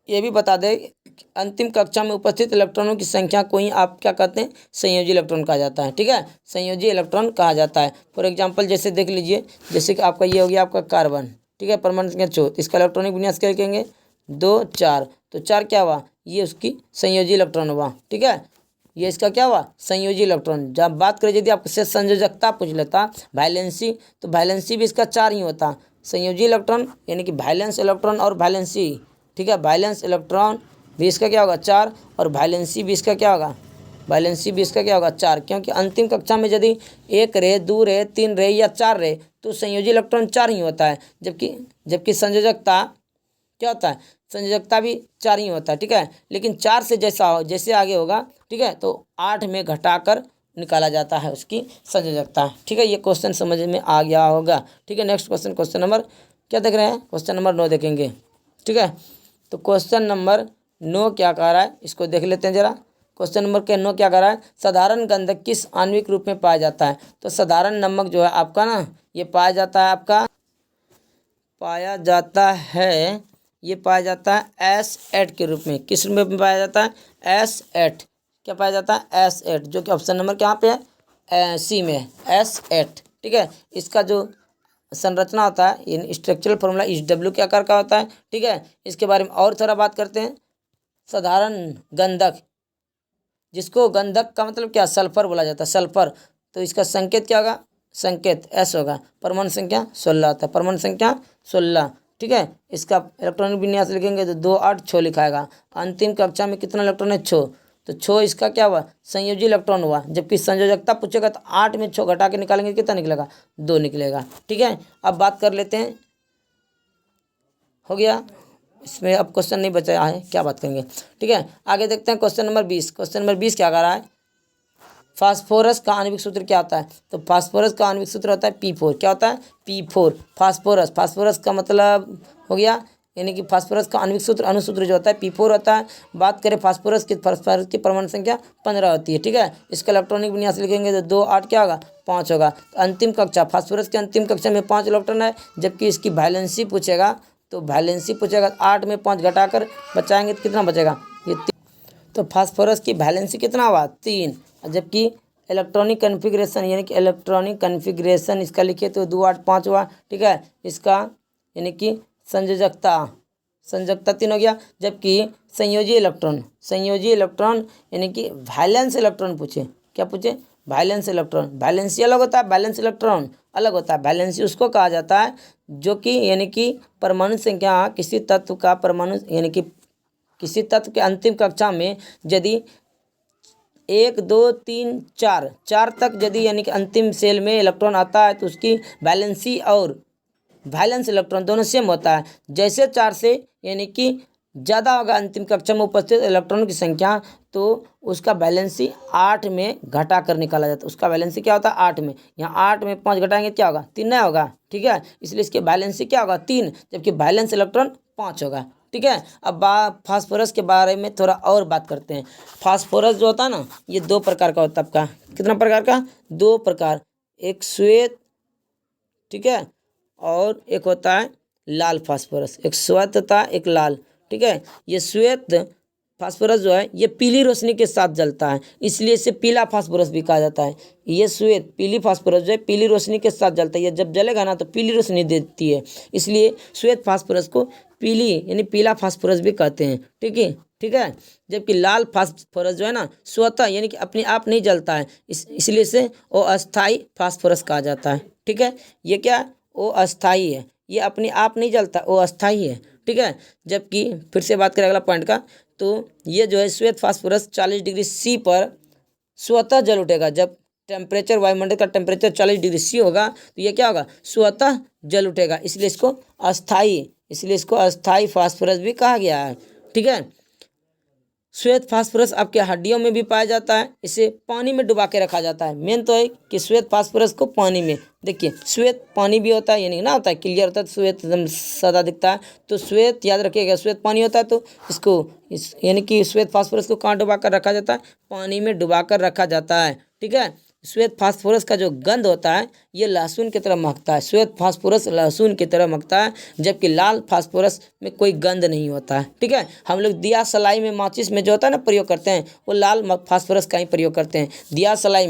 ये भी बता दें अंतिम कक्षा में उपस्थित इलेक्ट्रॉनों की संख्या को ही आप क्या कहते हैं, संयोजी इलेक्ट्रॉन कहा जाता है, ठीक है। संयोजी इलेक्ट्रॉन कहा जाता है। फॉर एग्जांपल जैसे देख लीजिए, जैसे कि आपका ये हो गया आपका कार्बन, ठीक है, परमाणु संख्या 4, इसका इलेक्ट्रॉनिक विन्यास क्या कहेंगे, 2 4। तो 4 क्या हुआ, ये उसकी संयोजी इलेक्ट्रॉन हुआ, ठीक है। ये इसका क्या हुआ, संयोजी इलेक्ट्रॉन। जब बात करें यदि आपसे संयोजकता पूछ लेता, वैलेंसी, तो वैलेंसी भी इसका 4 ही होता। संयोजी इलेक्ट्रॉन यानी कि वैलेंस इलेक्ट्रॉन और वैलेंसी, ठीक है, वैलेंस इलेक्ट्रॉन भी इसका क्या होगा 4, और वैलेंसी भी इसका क्या होगा, वैलेंसी भी इसका क्या होगा 4। क्योंकि अंतिम कक्षा में यदि 1 रहे, 2 रहे, 3 रहे या 4 रहे तो संयोजी इलेक्ट्रॉन 4 ही होता है। जबकि संयोजकता क्या होता है, संयोजकता भी 4 ही होता है, ठीक है। लेकिन 4 से जैसे आगे होगा, ठीक है, तो 8 में घटाकर निकाला जाता है उसकी संयोजकता, ठीक है। ये क्वेश्चन समझ में आ गया होगा, ठीक है। नेक्स्ट क्वेश्चन, क्वेश्चन नंबर क्या देख रहे हैं, क्वेश्चन नंबर 9 देखेंगे, ठीक है। तो क्वेश्चन नंबर 9 क्या कह रहा है, इसको देख लेते हैं जरा। क्वेश्चन नंबर के 9 क्या कह रहा है, साधारण गंधक किस आणविक रूप में पाया जाता है। तो साधारण नमक जो है आपका ना, ये पाया जाता है S8 के रूप में। किस रूप में पाया जाता है, S8। क्या पाया जाता है, S8, जो कि ऑप्शन नंबर कहाँ पे है, सी में है, S8, ठीक है। इसका जो संरचना होता है यानी स्ट्रक्चरल फॉर्मूला HW के आकार का होता है, ठीक है। इसके बारे में और थोड़ा बात करते हैं। साधारण गंधक, जिसको गंधक का मतलब क्या, सल्फर बोला जाता है, सल्फर। तो इसका संकेत क्या होगा, संकेत S होगा। परमाणु संख्या 16 होता है, परमाणु संख्या 16, ठीक है। इसका इलेक्ट्रॉनिक विन्यास लिखेंगे तो 2 8 6 लिखाएगा। अंतिम कक्षा में कितना इलेक्ट्रॉन है, 6। तो 6 इसका क्या हुआ, संयोजी इलेक्ट्रॉन हुआ। जबकि संयोजकता पूछेगा तो 8 में 6 घटा के निकालेंगे, कितना निकलेगा, 2 निकलेगा, ठीक है। अब बात कर लेते हैं, हो गया इसमें, अब क्वेश्चन नहीं बचा है, क्या बात करेंगे, ठीक है। आगे देखते हैं क्वेश्चन नंबर 20। क्वेश्चन नंबर 20 क्या कर रहा है, फास्फोरस का आणविक सूत्र क्या होता है? तो फास्फोरस का आणविक सूत्र होता है P4। क्या होता है? P4। फास्फोरस, फास्फोरस का मतलब हो गया, यानी कि फास्फोरस का आणविक सूत्र, अणुसूत्र जो होता है P4 होता है। बात करें फास्फोरस की परमाणु संख्या 15 होती है। ठीक है, इसका इलेक्ट्रॉनिक विन्यास लिखेंगे तो 2 8 क्या होगा? 5 होगा। तो अंतिम कक्षा, फास्फोरस की अंतिम कक्षा में 5 इलेक्ट्रॉन है, जबकि इसकी वैलेंसी पूछेगा तो वैलेंसी पूछेगा 8 में 5 घटाकर बचाएंगे तो कितना बचेगा? ये 3। तो फास्फोरस की वैलेंसी कितना हुआ? 3। जबकि इलेक्ट्रॉनिक कन्फिग्रेशन, यानी कि इलेक्ट्रॉनिक कन्फिग्रेशन इसका लिखे तो 2 8 5 हुआ। ठीक है, इसका यानी कि संयोजकता 3 हो गया। जबकि संयोजी इलेक्ट्रॉन यानी कि वैलेंस इलेक्ट्रॉन पूछे, क्या पूछे? Valence electron. वैलेंसी अलग होता है, बैलेंस इलेक्ट्रॉन अलग होता है। वैलेंसी उसको कहा जाता है जो कि यानी कि परमाणु संख्या किसी तत्व का परमाणु, यानी कि किसी तत्व के अंतिम कक्षा में यदि 1 2 3 4 तक यदि यानी कि अंतिम सेल में इलेक्ट्रॉन आता है तो उसकी वैलेंसी और वैलेंस इलेक्ट्रॉन दोनों सेम होता है। जैसे 4 से यानी कि ज़्यादा होगा अंतिम कक्षा में उपस्थित इलेक्ट्रॉन की संख्या, तो उसका वैलेंसी 8 में घटा कर निकाला जाता है। उसका वैलेंसी क्या होता है? 8 में। यहाँ 8 में 5 घटाएंगे क्या होगा? 3 नहीं होगा। ठीक है, इसलिए इसके वैलेंसी क्या होगा? 3, जबकि वैलेंस इलेक्ट्रॉन 5 होगा। ठीक है, अब फास्फोरस के बारे में थोड़ा और बात करते हैं। फास्फोरस जो होता है ना, ये 2 प्रकार का होता है। आपका कितना प्रकार का? 2 प्रकार, एक श्वेत, ठीक है, और एक होता है लाल फास्फोरस। एक श्वेत तथा एक लाल। ठीक है, ये श्वेत फास्फोरस जो है ये पीली रोशनी के साथ जलता है, इसलिए इसे पीला फास्फोरस भी कहा जाता है। ये श्वेत पीली फास्फोरस जो है पीली रोशनी के साथ जलता है, ये जब जलेगा ना तो पीली रोशनी देती है, इसलिए श्वेत फास्फोरस को पीली यानी पीला फास्फोरस भी कहते हैं। ठीक है, जबकि लाल फास्फोरस जो है ना स्वतः यानी कि अपने आप नहीं जलता है, इसलिए इसे अस्थायी फास्फोरस कहा जाता है। ठीक है, ये क्या? वो अस्थाई है, ये अपने आप नहीं जलता, वो अस्थाई है। ठीक है, जबकि फिर से बात करें अगला पॉइंट का, तो ये जो है श्वेत फास्फोरस 40 डिग्री C पर स्वतः जल उठेगा। जब टेम्परेचर, वायुमंडल का टेम्परेचर 40 डिग्री C होगा तो ये क्या होगा? स्वतः जल उठेगा, इसलिए इसको अस्थाई फास्फोरस भी कहा गया है। ठीक है, श्वेत फास्फोरस आपके हड्डियों में भी पाया जाता है, इसे पानी में डुबा के रखा जाता है। मेन तो है कि श्वेत फास्फोरस को पानी में, देखिए श्वेत पानी भी होता है, यानी ना होता है क्लियर होता है, तो श्वेत एकदम सादा दिखता है। तो श्वेत याद रखिएगा, श्वेत पानी होता है, तो इसको यानी कि श्वेत फास्फोरस को कहाँ डुबा कर रखा जाता है? पानी में डुबा कर रखा जाता है। ठीक है, श्वेत फास्फोरस का जो गंध होता है ये लहसुन की तरह महकता है। श्वेत फास्फोरस लहसुन की तरह महकता है, जबकि लाल फास्फोरस में कोई गंध नहीं होता है। ठीक है, हम लोग दिया सलाई में, माचिस में जो होता है ना प्रयोग करते हैं, वो लाल फास्फोरस का ही प्रयोग करते हैं। दिया सलाई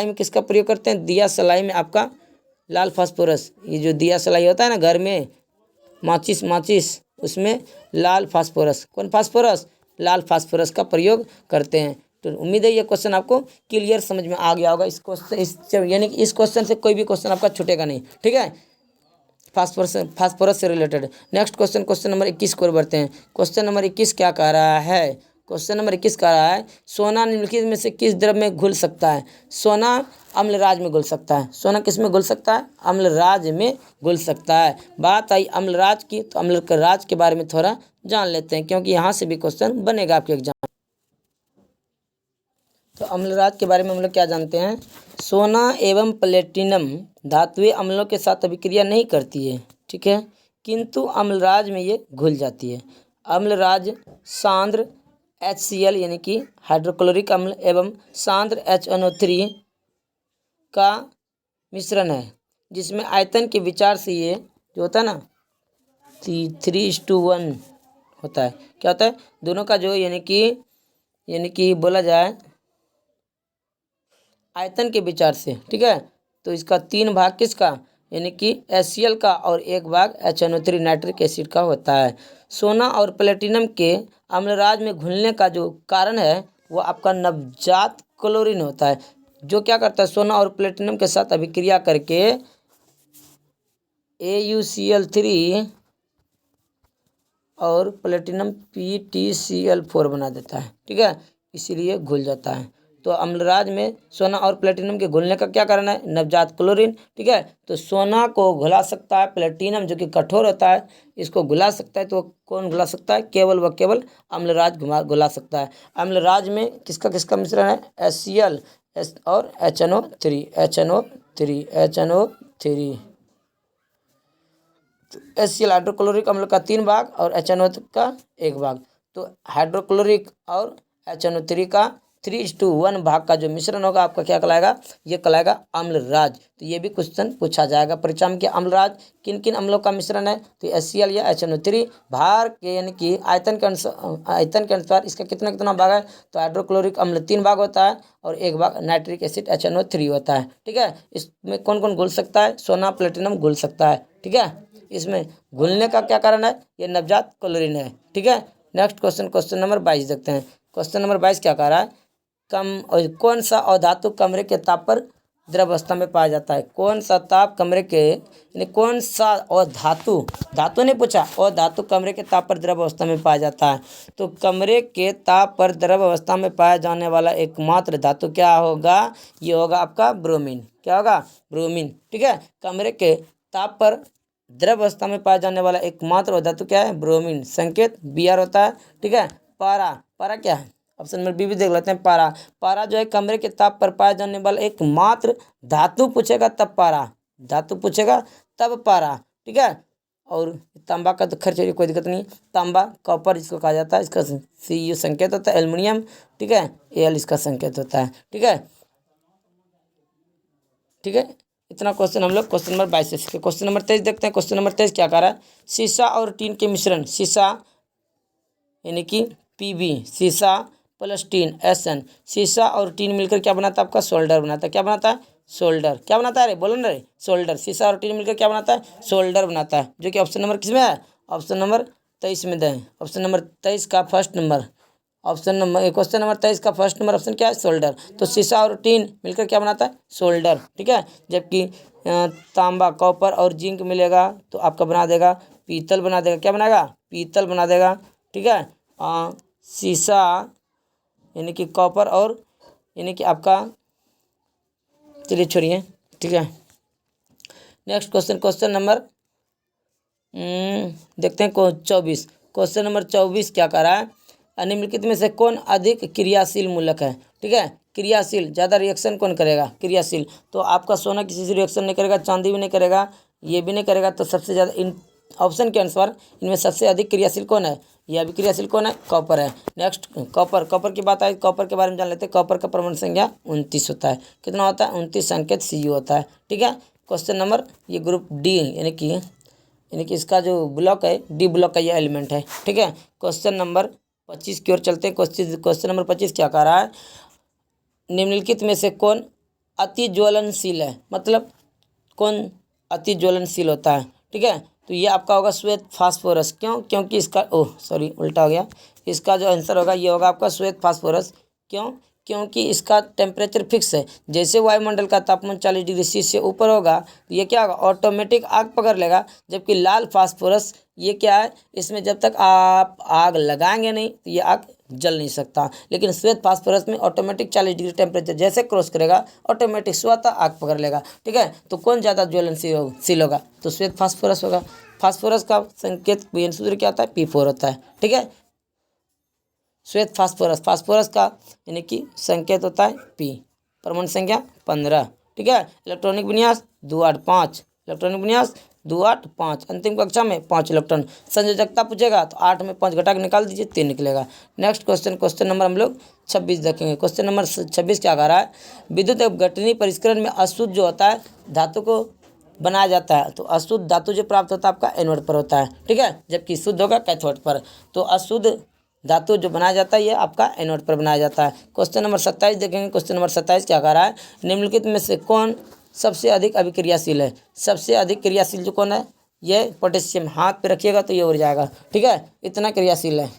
में किसका प्रयोग करते हैं? दिया सलाई में आपका लाल फास्फोरस, ये जो दिया सलाई होता है ना घर में, माचिस उसमें लाल फास्फोरस, कौन फास्फोरस? लाल फास्फोरस का प्रयोग करते हैं। तो उम्मीद है ये क्वेश्चन आपको क्लियर समझ में आ गया होगा। इस क्वेश्चन यानी कि इस क्वेश्चन से कोई भी क्वेश्चन आपका छूटेगा नहीं। ठीक है, फास्फोरस से रिलेटेड। नेक्स्ट क्वेश्चन नंबर 21 को बढ़ते हैं। क्वेश्चन नंबर 21 क्या कह रहा है? क्वेश्चन नंबर 21 कह रहा है, सोना निम्नलिखित में से किस द्रव में घुल सकता है? सोना अम्लराज में घुल सकता है। सोना किस में घुल सकता है? अम्लराज में घुल सकता है। बात आई अम्लराज की, तो अम्लराज के बारे में थोड़ा जान लेते हैं, क्योंकि यहाँ से भी क्वेश्चन बनेगा आपके एग्जाम। तो अम्लराज के बारे में हम लोग क्या जानते हैं? सोना एवं प्लेटिनम धातुएं अम्लों के साथ अभिक्रिया नहीं करती है। ठीक है, किंतु अम्लराज में ये घुल जाती है। अम्लराज सांद्र HCl यानी कि हाइड्रोक्लोरिक अम्ल एवं सांद्र HNO3 का मिश्रण है, जिसमें आयतन के विचार से ये जो होता है ना 3:1 होता है। क्या होता है? दोनों का जो यानी कि बोला जाए आयतन के विचार से। ठीक है, तो इसका 3 भाग किसका? यानी कि HCl का, और 1 भाग HNO3 नाइट्रिक एसिड का होता है। सोना और प्लेटिनम के अम्लराज में घुलने का जो कारण है वो आपका नवजात क्लोरीन होता है, जो क्या करता है? सोना और प्लेटिनम के साथ अभिक्रिया करके AuCl3 और प्लेटिनम PtCl4 बना देता है। ठीक है, इसीलिए घुल जाता है। तो अम्लराज में सोना और प्लेटिनम के घुलने का क्या कारण है? नवजात क्लोरीन। ठीक है, तो सोना को घुला सकता है प्लेटिनम जो कि कठोर होता है, इसको घुला सकता है। तो कौन घुला सकता है? केवल व केवल अम्लराज घुला सकता है। अम्लराज में किसका किसका मिश्रण है? HCl और HNO3 HCl हाइड्रोक्लोरिक अम्ल का 3 भाग और HNO का 1 भाग। तो हाइड्रोक्लोरिक और HNO3 का 3:1 भाग का जो मिश्रण होगा आपका क्या कहलाएगा? ये कहलाएगा अम्लराज। तो ये भी क्वेश्चन पूछा जाएगा परीक्षा में कि अम्लराज किन किन अम्लों का मिश्रण है? तो HCl या HNO3। भार के यानी कि आयतन के अनुसार इसका कितना कितना भाग है? तो हाइड्रोक्लोरिक अम्ल 3 भाग होता है और 1 भाग नाइट्रिक एसिड HNO3 होता है। ठीक है, इसमें कौन कौन घुल सकता है? सोना प्लेटिनम घुल सकता है। ठीक है, इसमें घुलने का क्या कारण है? ये नवजात क्लोरीन है। ठीक है, नेक्स्ट क्वेश्चन नंबर 22 देखते हैं। क्वेश्चन नंबर 22 क्या कह रहा है? कौन सा अधातु कमरे के ताप पर द्रव अवस्था में पाया जाता है? कौन सा ताप कमरे के यानी कौन सा धातु ने पूछा, अधातु कमरे के ताप पर द्रव अवस्था में पाया जाता है। तो कमरे के ताप पर द्रव अवस्था में पाया जाने वाला एकमात्र धातु क्या होगा? ये होगा आपका ब्रोमीन। क्या होगा? ब्रोमीन। ठीक है, कमरे के ताप पर द्रव अवस्था में पाया जाने वाला एकमात्र धातु क्या है? ब्रोमीन। संकेत Br होता है। ठीक है, पारा क्या है? ऑप्शन नंबर बी भी देख लेते हैं। पारा जो है कमरे के ताप पर पाया जाने वाला एकमात्र धातु पूछेगा तब पारा। ठीक है, और तांबा का तो खर्च कोई दिक्कत नहीं। तांबा कॉपर जिसको कहा जाता है, इसका Cu संकेत होता है। एल्युमिनियम, ठीक है, Al इसका संकेत होता है। ठीक है, इतना क्वेश्चन हम लोग क्वेश्चन नंबर 22 से सीखे। क्वेश्चन नंबर 23 देखते हैं। क्वेश्चन नंबर 23 क्या कह रहा है? सीसा और टीन के मिश्रण, सीसा यानी कि Pb, सीसा प्लस टीन Sn, सीसा और टीन मिलकर क्या बनाता है? आपका सोल्डर बनाता है। क्या बनाता है? सोल्डर। क्या बनाता है? अरे बोलो ना रे, सोल्डर। सीसा और टीन मिलकर क्या बनाता है? सोल्डर बनाता है, जो कि ऑप्शन नंबर किस में है? ऑप्शन नंबर 23 में दें। ऑप्शन नंबर 23 का फर्स्ट नंबर क्वेश्चन नंबर 23 का फर्स्ट नंबर ऑप्शन क्या है? सोल्डर। तो सीसा और टीन मिलकर क्या बनाता है? सोल्डर। ठीक है, जबकि तांबा, कॉपर और जिंक मिलेगा तो आपका बना देगा पीतल बना देगा। क्या बनाएगा? पीतल बना देगा। ठीक है, सीसा यानी कि कॉपर और यानी कि आपका, चलिए छोड़िए। ठीक है, नेक्स्ट क्वेश्चन नंबर देखते हैं 24। क्वेश्चन नंबर 24 क्या कह रहा है? निम्नलिखित में से कौन अधिक क्रियाशील मूलक है? ठीक है, क्रियाशील ज़्यादा रिएक्शन कौन करेगा? क्रियाशील। तो आपका सोना किसी से रिएक्शन नहीं करेगा, चांदी भी नहीं करेगा, ये भी नहीं करेगा। तो सबसे ज़्यादा इन ऑप्शन के अनुसार इनमें सबसे अधिक क्रियाशील कौन है? यह भी क्रियाशील कौन है? कॉपर है। नेक्स्ट कॉपर की बात आई, कॉपर के बारे में जान लेते हैं। कॉपर का परमाणु संख्या 29 होता है। कितना होता है? 29 संकेत Cu होता है। ठीक है, क्वेश्चन नंबर ये ग्रुप डी यानी कि इसका जो ब्लॉक है, डी ब्लॉक का ये एलिमेंट है। ठीक है, क्वेश्चन नंबर 25 की ओर चलते हैं। क्वेश्चन नंबर 25 क्या कह रहा है? निम्नलिखित में से कौन अति ज्वलनशील है? मतलब कौन अति ज्वलनशील होता है? ठीक है, तो ये आपका होगा श्वेत फास्फोरस। क्यों? क्योंकि इसका उल्टा हो गया। इसका जो आंसर होगा ये होगा आपका श्वेत फास्फोरस। क्यों? क्योंकि इसका टेम्परेचर फिक्स है। जैसे वायुमंडल का तापमान 40 डिग्री C से ऊपर होगा तो ये क्या होगा? ऑटोमेटिक आग पकड़ लेगा। जबकि लाल फास्फोरस ये क्या है? इसमें जब तक आप आग लगाएंगे नहीं तो ये आग जल नहीं सकता। लेकिन श्वेत फास्फोरस में ऑटोमेटिक 40 डिग्री टेम्परेचर जैसे क्रॉस करेगा ऑटोमेटिक स्वतः आग पकड़ लेगा। ठीक है, तो कौन ज़्यादा ज्वलनशील होगा? तो श्वेत फास्फोरस होगा। फास्फोरस का संकेत सूत्र क्या होता है? P4 होता है। ठीक है, श्वेत फास्फोरस का यानी कि संकेत होता है P, परमाणु संख्या 15। ठीक है, इलेक्ट्रॉनिक विन्यास 285, इलेक्ट्रॉनिक विन्यास 285। अंतिम कक्षा में 5 इलेक्ट्रॉन। संयोजकता पूछेगा तो 8 में 5 घटा के निकाल दीजिए, 3 निकलेगा। नेक्स्ट क्वेश्चन नंबर हम लोग 26 देखेंगे। क्वेश्चन नंबर 26 क्या कह रहा है? विद्युत अपघटनी परिष्करण में अशुद्ध जो होता है धातु को बनाया जाता है। तो अशुद्ध धातु जो प्राप्त होता है आपका एनोड पर होता है। ठीक है, जबकि शुद्ध होगा कैथोड पर। तो अशुद्ध धातु जो बनाया जाता है ये आपका एनोड पर बनाया जाता है। क्वेश्चन नंबर 27 देखेंगे। क्वेश्चन नंबर 27 क्या कह रहा है? निम्नलिखित में से कौन सबसे अधिक अभिक्रियाशील है? सबसे अधिक क्रियाशील जो कौन है? ये पोटेशियम। हाथ पे रखिएगा तो ये उड़ जाएगा। ठीक है, इतना क्रियाशील है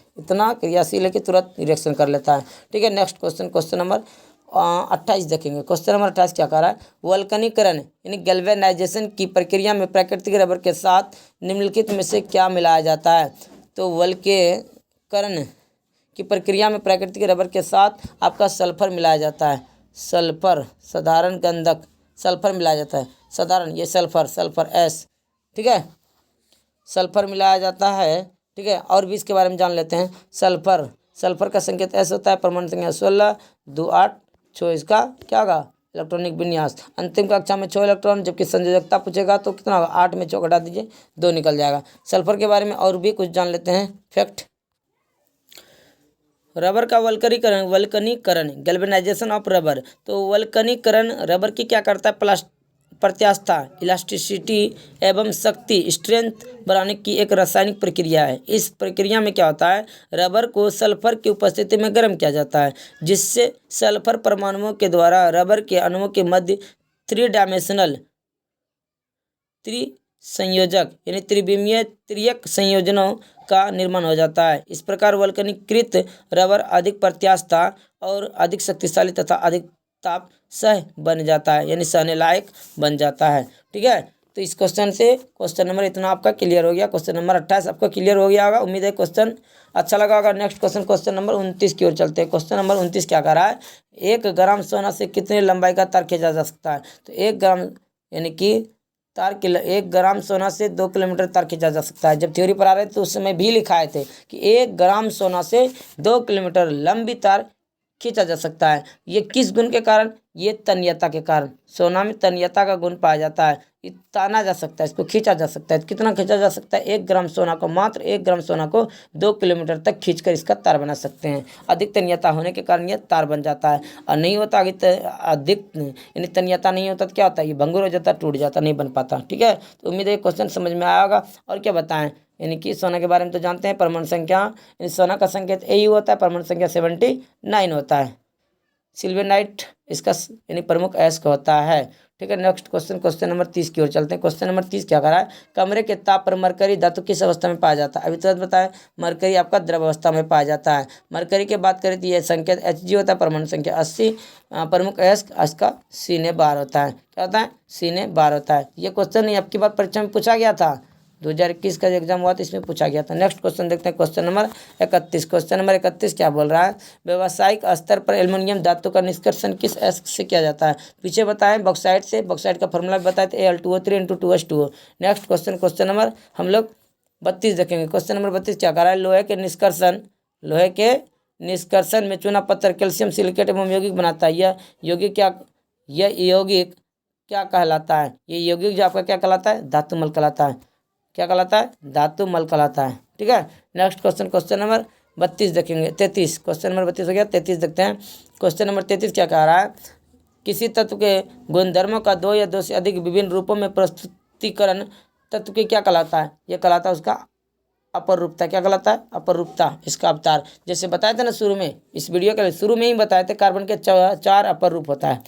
कि तुरंत रिएक्शन कर लेता है। ठीक है, नेक्स्ट क्वेश्चन नंबर 28 देखेंगे। क्वेश्चन नंबर 28 क्या कह रहा है? वल्कनीकरण यानी गैल्वेनाइजेशन की प्रक्रिया में प्राकृतिक रबर के साथ निम्नलिखित में से क्या मिलाया जाता है? तो वल्कनीकरण की प्रक्रिया में प्राकृतिक रबर के साथ आपका सल्फर मिलाया जाता है। सल्फर साधारण गंधक, सल्फर मिलाया जाता है, साधारण ये सल्फर एस, ठीक है, सल्फर मिलाया जाता है, ठीक है। और भी इसके बारे में जान लेते हैं। सल्फर का संकेत एस होता है, परमाणु संख्या 16, 2 8 6, इसका क्या होगा इलेक्ट्रॉनिक विन्यास। अंतिम कक्षा में 6 इलेक्ट्रॉन, जबकि संयोजकता पूछेगा तो कितना होगा 8 में 4 घटा दीजिए 2 निकल जाएगा। सल्फर के बारे में और भी कुछ जान लेते हैं फैक्ट। रबर का वल्कनीकरण गैल्वेनाइजेशन ऑफ रबर। तो वल्कनीकरण रबर की क्या करता है, प्रत्यास्थता, इलास्टिसिटी एवं शक्ति, स्ट्रेंथ बढ़ाने की एक रासायनिक प्रक्रिया है। इस प्रक्रिया में क्या होता है, रबर को सल्फर की उपस्थिति में गर्म किया जाता है, जिससे सल्फर परमाणुओं के द्वारा रबर के अणुओं के मध्य 3 डायमेंशनल त्रिसंयोजक यानी त्रिविमीय त्रियक संयोजनों का निर्माण हो जाता है। इस प्रकार वल्कनीकृत रबर अधिक प्रत्यास्था और अधिक शक्तिशाली तथा अधिक ताप सह बन जाता है, यानी सहने लायक बन जाता है, ठीक है। तो इस क्वेश्चन से क्वेश्चन नंबर इतना आपका क्लियर हो गया। क्वेश्चन नंबर 28 आपका क्लियर हो गया होगा। उम्मीद है क्वेश्चन अच्छा लगा होगा। नेक्स्ट क्वेश्चन नंबर 29 की ओर चलते हैं। क्वेश्चन नंबर 29 क्या कह रहा है, 1 ग्राम सोना से कितने लंबाई का तार खींचा जा सकता है। तो 1 ग्राम यानी कि 1 ग्राम सोना से 2 किलोमीटर तार खींचा जा सकता है। जब थ्योरी पर आ रहे थे तो उस समय भी लिखाए थे कि 1 ग्राम सोना से 2 किलोमीटर लंबी तार खींचा जा सकता है। ये किस गुण के कारण, ये तन्यता के कारण। सोना में तन्यता का गुण पाया जाता है, ये ताना जा सकता है, इसको खींचा जा सकता है। कितना खींचा जा सकता है, 1 ग्राम सोना को, मात्र 1 ग्राम सोना को 2 किलोमीटर तक खींचकर इसका तार बना सकते हैं। अधिक तन्यता होने के कारण यह तार बन जाता है। और नहीं होता अधिक यानी तन्यता नहीं होता तो क्या होता है, ये भंगुर हो जाता, टूट जाता, नहीं बन पाता, ठीक है। तो उम्मीद है क्वेश्चन समझ में आया होगा। और क्या बताएं, यानी कि सोना के बारे में तो जानते हैं, परमाणु संख्या यानी सोना का संकेत Au होता है, परमाणु संख्या 79 होता है। सिल्वेनाइट इसका यानी प्रमुख एस का होता है, ठीक है। नेक्स्ट क्वेश्चन नंबर 30 की ओर चलते हैं। क्वेश्चन नंबर 30 क्या कर रहा है, कमरे के ताप पर मरकरी धातु किस अवस्था में पाया जाता है। अभी तुरंत बताएं, मरकरी आपका द्रव अवस्था में पाया जाता है। मरकरी की बात करें तो यह संकेत Hg होता है, परमाणु संख्या 80, प्रमुख एस इसका C ने 12 होता है। क्या होता है, C ने 12 होता है। ये क्वेश्चन आपकी बार परीक्षा में पूछा गया था, 2021 का जो एग्जाम हुआ था इसमें पूछा गया था। नेक्स्ट क्वेश्चन देखते हैं, क्वेश्चन नंबर 31। क्वेश्चन नंबर 31 क्या बोल रहा है, व्यावसायिक स्तर पर एल्युमिनियम धातु का निष्कर्षण किस एस से किया जाता है। पीछे बताएं बॉक्साइट से, बॉक्साइट का फॉर्मूला बताए थे Al2O3 × 2H2O। Next question number हम लोग 32 देखेंगे। क्वेश्चन नंबर 32 क्या कर रहा है, लोहे के निष्कर्षण में चूना पत्थर कैल्शियम सिलिकेट एवं यौगिक बनाता है। यह यौगिक क्या कहलाता है, ये यौगिक जो आपका क्या कहलाता है, धातुमल कहलाता है। क्या कहलाता है, धातुमल कहलाता है, ठीक है। नेक्स्ट क्वेश्चन नंबर 32 देखेंगे, 33। क्वेश्चन नंबर 32 हो गया, 33 देखते हैं। क्वेश्चन नंबर 33 क्या कह रहा है, किसी तत्व के गुणधर्मों का 2 या 2 से अधिक विभिन्न रूपों में प्रस्तुतिकरण तत्व के क्या कहलाता है। यह कहलाता है उसका अपर रूपता। क्या कहलाता है, अपर रूपता, इसका अवतार। जैसे बताए थे ना शुरू में, इस वीडियो के शुरू में ही बताए थे, कार्बन के 4 अपर रूप होता है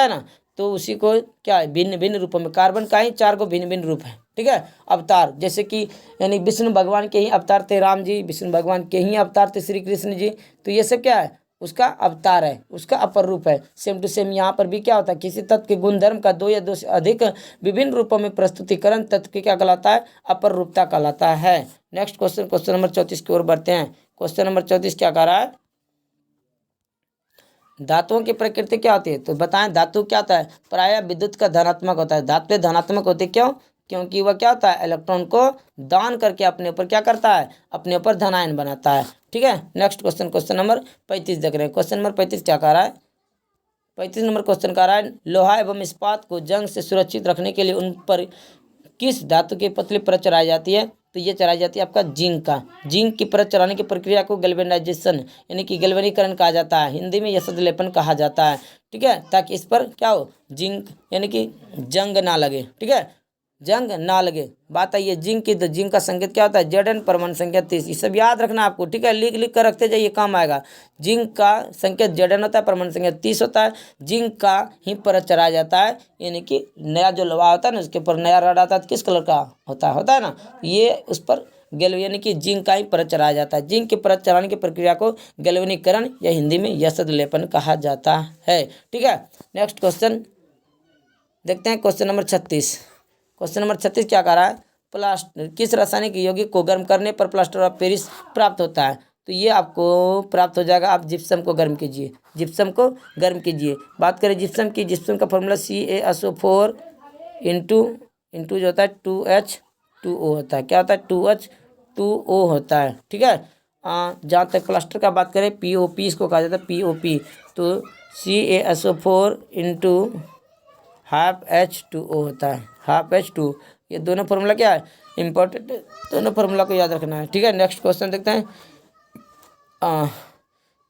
ना। तो उसी को क्या है, भिन्न भिन्न रूपों में, कार्बन का ही 4 को भिन्न भिन्न रूप है, ठीक है। अवतार जैसे कि यानी विष्णु भगवान के ही अवतार थे राम जी, विष्णु भगवान के ही अवतार थे श्री कृष्ण जी। तो ये सब क्या है, उसका अवतार है, उसका अपर रूप है। सेम टू सेम यहाँ पर भी क्या होता है, किसी तत्व के गुणधर्म का 2 या 2 से अधिक विभिन्न रूपों में प्रस्तुतिकरण तत्व के क्या कहलाता है, अपर रूपता कहलाता है। नेक्स्ट क्वेश्चन नंबर 34 की ओर बढ़ते हैं। क्वेश्चन नंबर 34 क्या कह रहा है, धातुओं की प्रकृति क्या होती है। तो बताएं, धातु क्या होता है, प्रायः विद्युत का धनात्मक होता है। धातु धनात्मक होती है, क्यों, क्योंकि वह क्या होता है, इलेक्ट्रॉन को दान करके अपने ऊपर क्या करता है, अपने ऊपर धनायन बनाता है, ठीक है। नेक्स्ट क्वेश्चन नंबर 35 देख रहे हैं। क्वेश्चन नंबर 35 क्या कह रहा है, 35 नंबर क्वेश्चन कह रहा है, लोहा एवं इस्पात को जंग से सुरक्षित रखने के लिए उन पर किस धातु की पतली परत चढ़ाई जाती है। तो ये चढ़ाई जाती है आपका जिंक का। जिंक की परत चढ़ाने की प्रक्रिया को गैल्वेनाइजेशन यानी कि गैल्वेनीकरण कहा जाता है। हिंदी में यशद लेपन कहा जाता है, ठीक है, ताकि इस पर क्या हो, जिंक यानी कि जंग ना लगे, ठीक है, जंग ना लगे। बात आई है जिंक की, तो जिंक का संकेत क्या होता है, Zn, परमाणु संख्या 30। ये सब याद रखना आपको, ठीक है, लिख कर रखते जाइए, काम आएगा। जिंक का संकेत Zn होता है, परमाणु संख्या 30 होता है। जिंक का ही परत चढ़ाया जाता है, यानी कि नया जो लोहा होता है ना, उसके ऊपर नया रड आता है, किस कलर का होता है ना, ये उस पर यानी कि जिंक का ही परत चढ़ाया जाता है। जिंक की परत चढ़ाने की प्रक्रिया को गैल्वेनीकरण या हिंदी में यशद लेपन कहा जाता है, ठीक है। नेक्स्ट क्वेश्चन देखते हैं, क्वेश्चन नंबर 36। क्वेश्चन नंबर 36 क्या कह रहा है, किस रासायनिक यौगिक को गर्म करने पर प्लास्टर ऑफ पेरिस प्राप्त होता है। तो ये आपको प्राप्त हो जाएगा। आप जिप्सम को गर्म कीजिए, जिप्सम को गर्म कीजिए। बात करें जिप्सम की, जिप्सम का फॉर्मूला CaSO4 इंटू जो होता है 2H2O होता है। क्या होता है? 2H2O होता है। ठीक है। जहाँ तक प्लास्टर का बात करें, POP इसको कहा जाता है, POP। तो CaSO4 इंटू ½ H2O होता है, ½ H2। ये दोनों फॉर्मूला क्या है? इंपॉर्टेंट है, दोनों फॉर्मूला को याद रखना है। ठीक है। नेक्स्ट क्वेश्चन देखते हैं।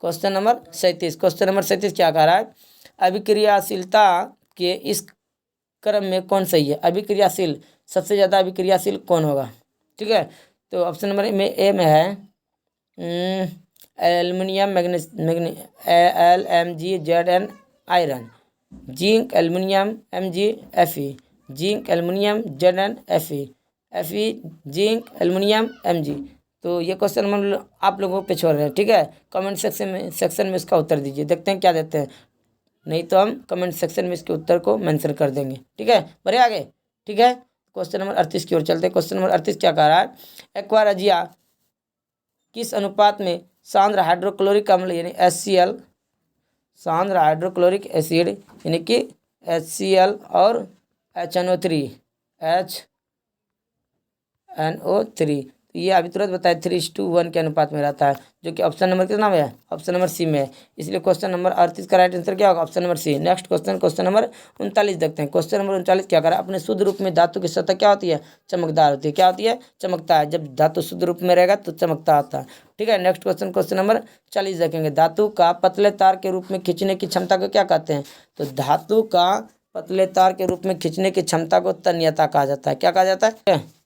Question number 37। क्वेश्चन नंबर 37 क्या कह रहा है? अभिक्रियाशीलता के इस क्रम में कौन सही है? अभिक्रियाशील, सबसे ज़्यादा अभिक्रियाशील कौन होगा? ठीक है। तो ऑप्शन नंबर ए में है aluminium, LMgZn iron, zinc aluminium Mg Fe, zinc aluminium Zn Fe zinc aluminium Mg। तो ये क्वेश्चन हम आप लोगों पे छोड़ रहे हैं। ठीक है। कमेंट सेक्शन में इसका उत्तर दीजिए, देखते हैं क्या देते हैं। नहीं तो हम कमेंट सेक्शन में इसके उत्तर को मेंशन कर देंगे। ठीक है, बढ़े आगे। ठीक है। क्वेश्चन नंबर 38 की ओर चलते हैं। क्वेश्चन नंबर 38 क्या कह रहा है? एक्वा रेजिया किस अनुपात में सांद्र हाइड्रोक्लोरिक अम्ल यानी HCl, सांद्र हाइड्रोक्लोरिक एसिड यानी कि HCl और HNO3 तो ये अभी तुरंत बताया 3:1 के अनुपात में रहता है, जो कि ऑप्शन नंबर कितना में है? ऑप्शन नंबर सी में है। इसलिए क्वेश्चन नंबर 38 का राइट आंसर क्या होगा? Option number C. Next question, question number 39 देखते हैं। क्वेश्चन नंबर 39 क्या करा? अपने शुद्ध रूप में धातु की सतह क्या होती है? चमकदार होती है। क्या होती है? चमकता है। जब धातु शुद्ध रूप में रहेगा तो चमकता आता है। ठीक है। नेक्स्ट क्वेश्चन, क्वेश्चन नंबर 40 देखेंगे। धातु का पतले तार के रूप में खींचने की क्षमता को क्या कहते हैं? तो धातु का पतले तार के रूप में खींचने की क्षमता को तन्यता कहा जाता है। क्या कहा जाता है?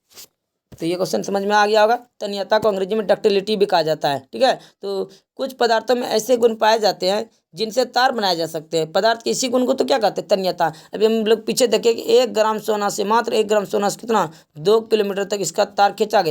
तो ये क्वेश्चन समझ में आ गया होगा। तन्यता को अंग्रेजी में डक्टिलिटी भी कहा जाता है। ठीक है। तो कुछ पदार्थों में ऐसे गुण पाए जाते हैं जिनसे तार बनाए जा सकते हैं। पदार्थ के इसी गुण को तो क्या कहते हैं? तन्यता। अभी हम लोग पीछे देखें कि 1 ग्राम सोना से, मात्र 1 ग्राम सोना से कितना 2 किलोमीटर तक इसका तार खींचा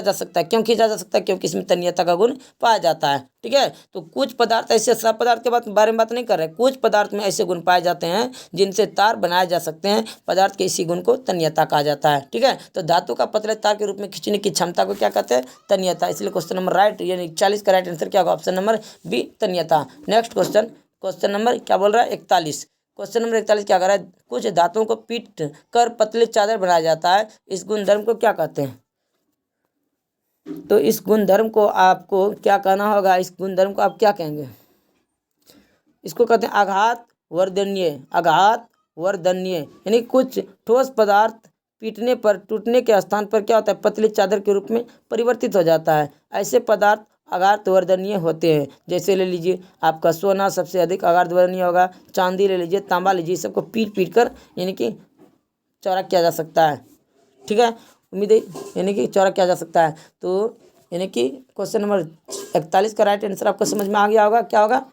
जा सकता है। क्यों खींचा जा सकता है? क्योंकि इसमें तन्यता का गुण पाया जाता है। ठीक है। तो कुछ पदार्थ ऐसे, सब पदार्थ के बारे में बात नहीं कर रहे, कुछ पदार्थ में ऐसे गुण पाए जाते हैं जिनसे तार बनाए जा सकते हैं। पदार्थ के इसी गुण को तन्यता कहा जाता है। ठीक है। तो धातु का पतले तार के रूप में खींचने की क्षमता को क्या कहते हैं? तन्यता। इसलिए क्वेश्चन नंबर राइट यानी 40 का राइट आंसर क्या होगा? ऑप्शन नंबर बी, तन्यता। नेक्स्ट क्वेश्चन, क्वेश्चन नंबर क्या बोल रहा है? 41। क्वेश्चन नंबर 41 क्या कर रहा है? कुछ धातुओं को पीट कर पतले चादर बनाया जाता है, इस गुणधर्म को क्या कहते हैं? तो इस गुणधर्म को आपको क्या कहना होगा? इस गुणधर्म को आप क्या कहेंगे? इसको कहते हैं आघात वर्धनीय। आघात वर्धनीय यानी कुछ ठोस पदार्थ पीटने पर टूटने के स्थान पर क्या होता है? पतली चादर के रूप में परिवर्तित हो जाता है। ऐसे पदार्थ आघात वर्धनीय होते हैं। जैसे ले लीजिए आपका सोना सबसे अधिक आघात वर्धनीय होगा, चांदी ले लीजिए, तांबा लीजिए, सबको पीट पीट कर यानी कि चौड़ा किया जा सकता है। ठीक है। उम्मीद है यानी कि चौड़ा किया जा सकता है। तो यानी कि क्वेश्चन नंबर 41 का राइट आंसर आपको समझ में आ गया होगा। क्या होगा?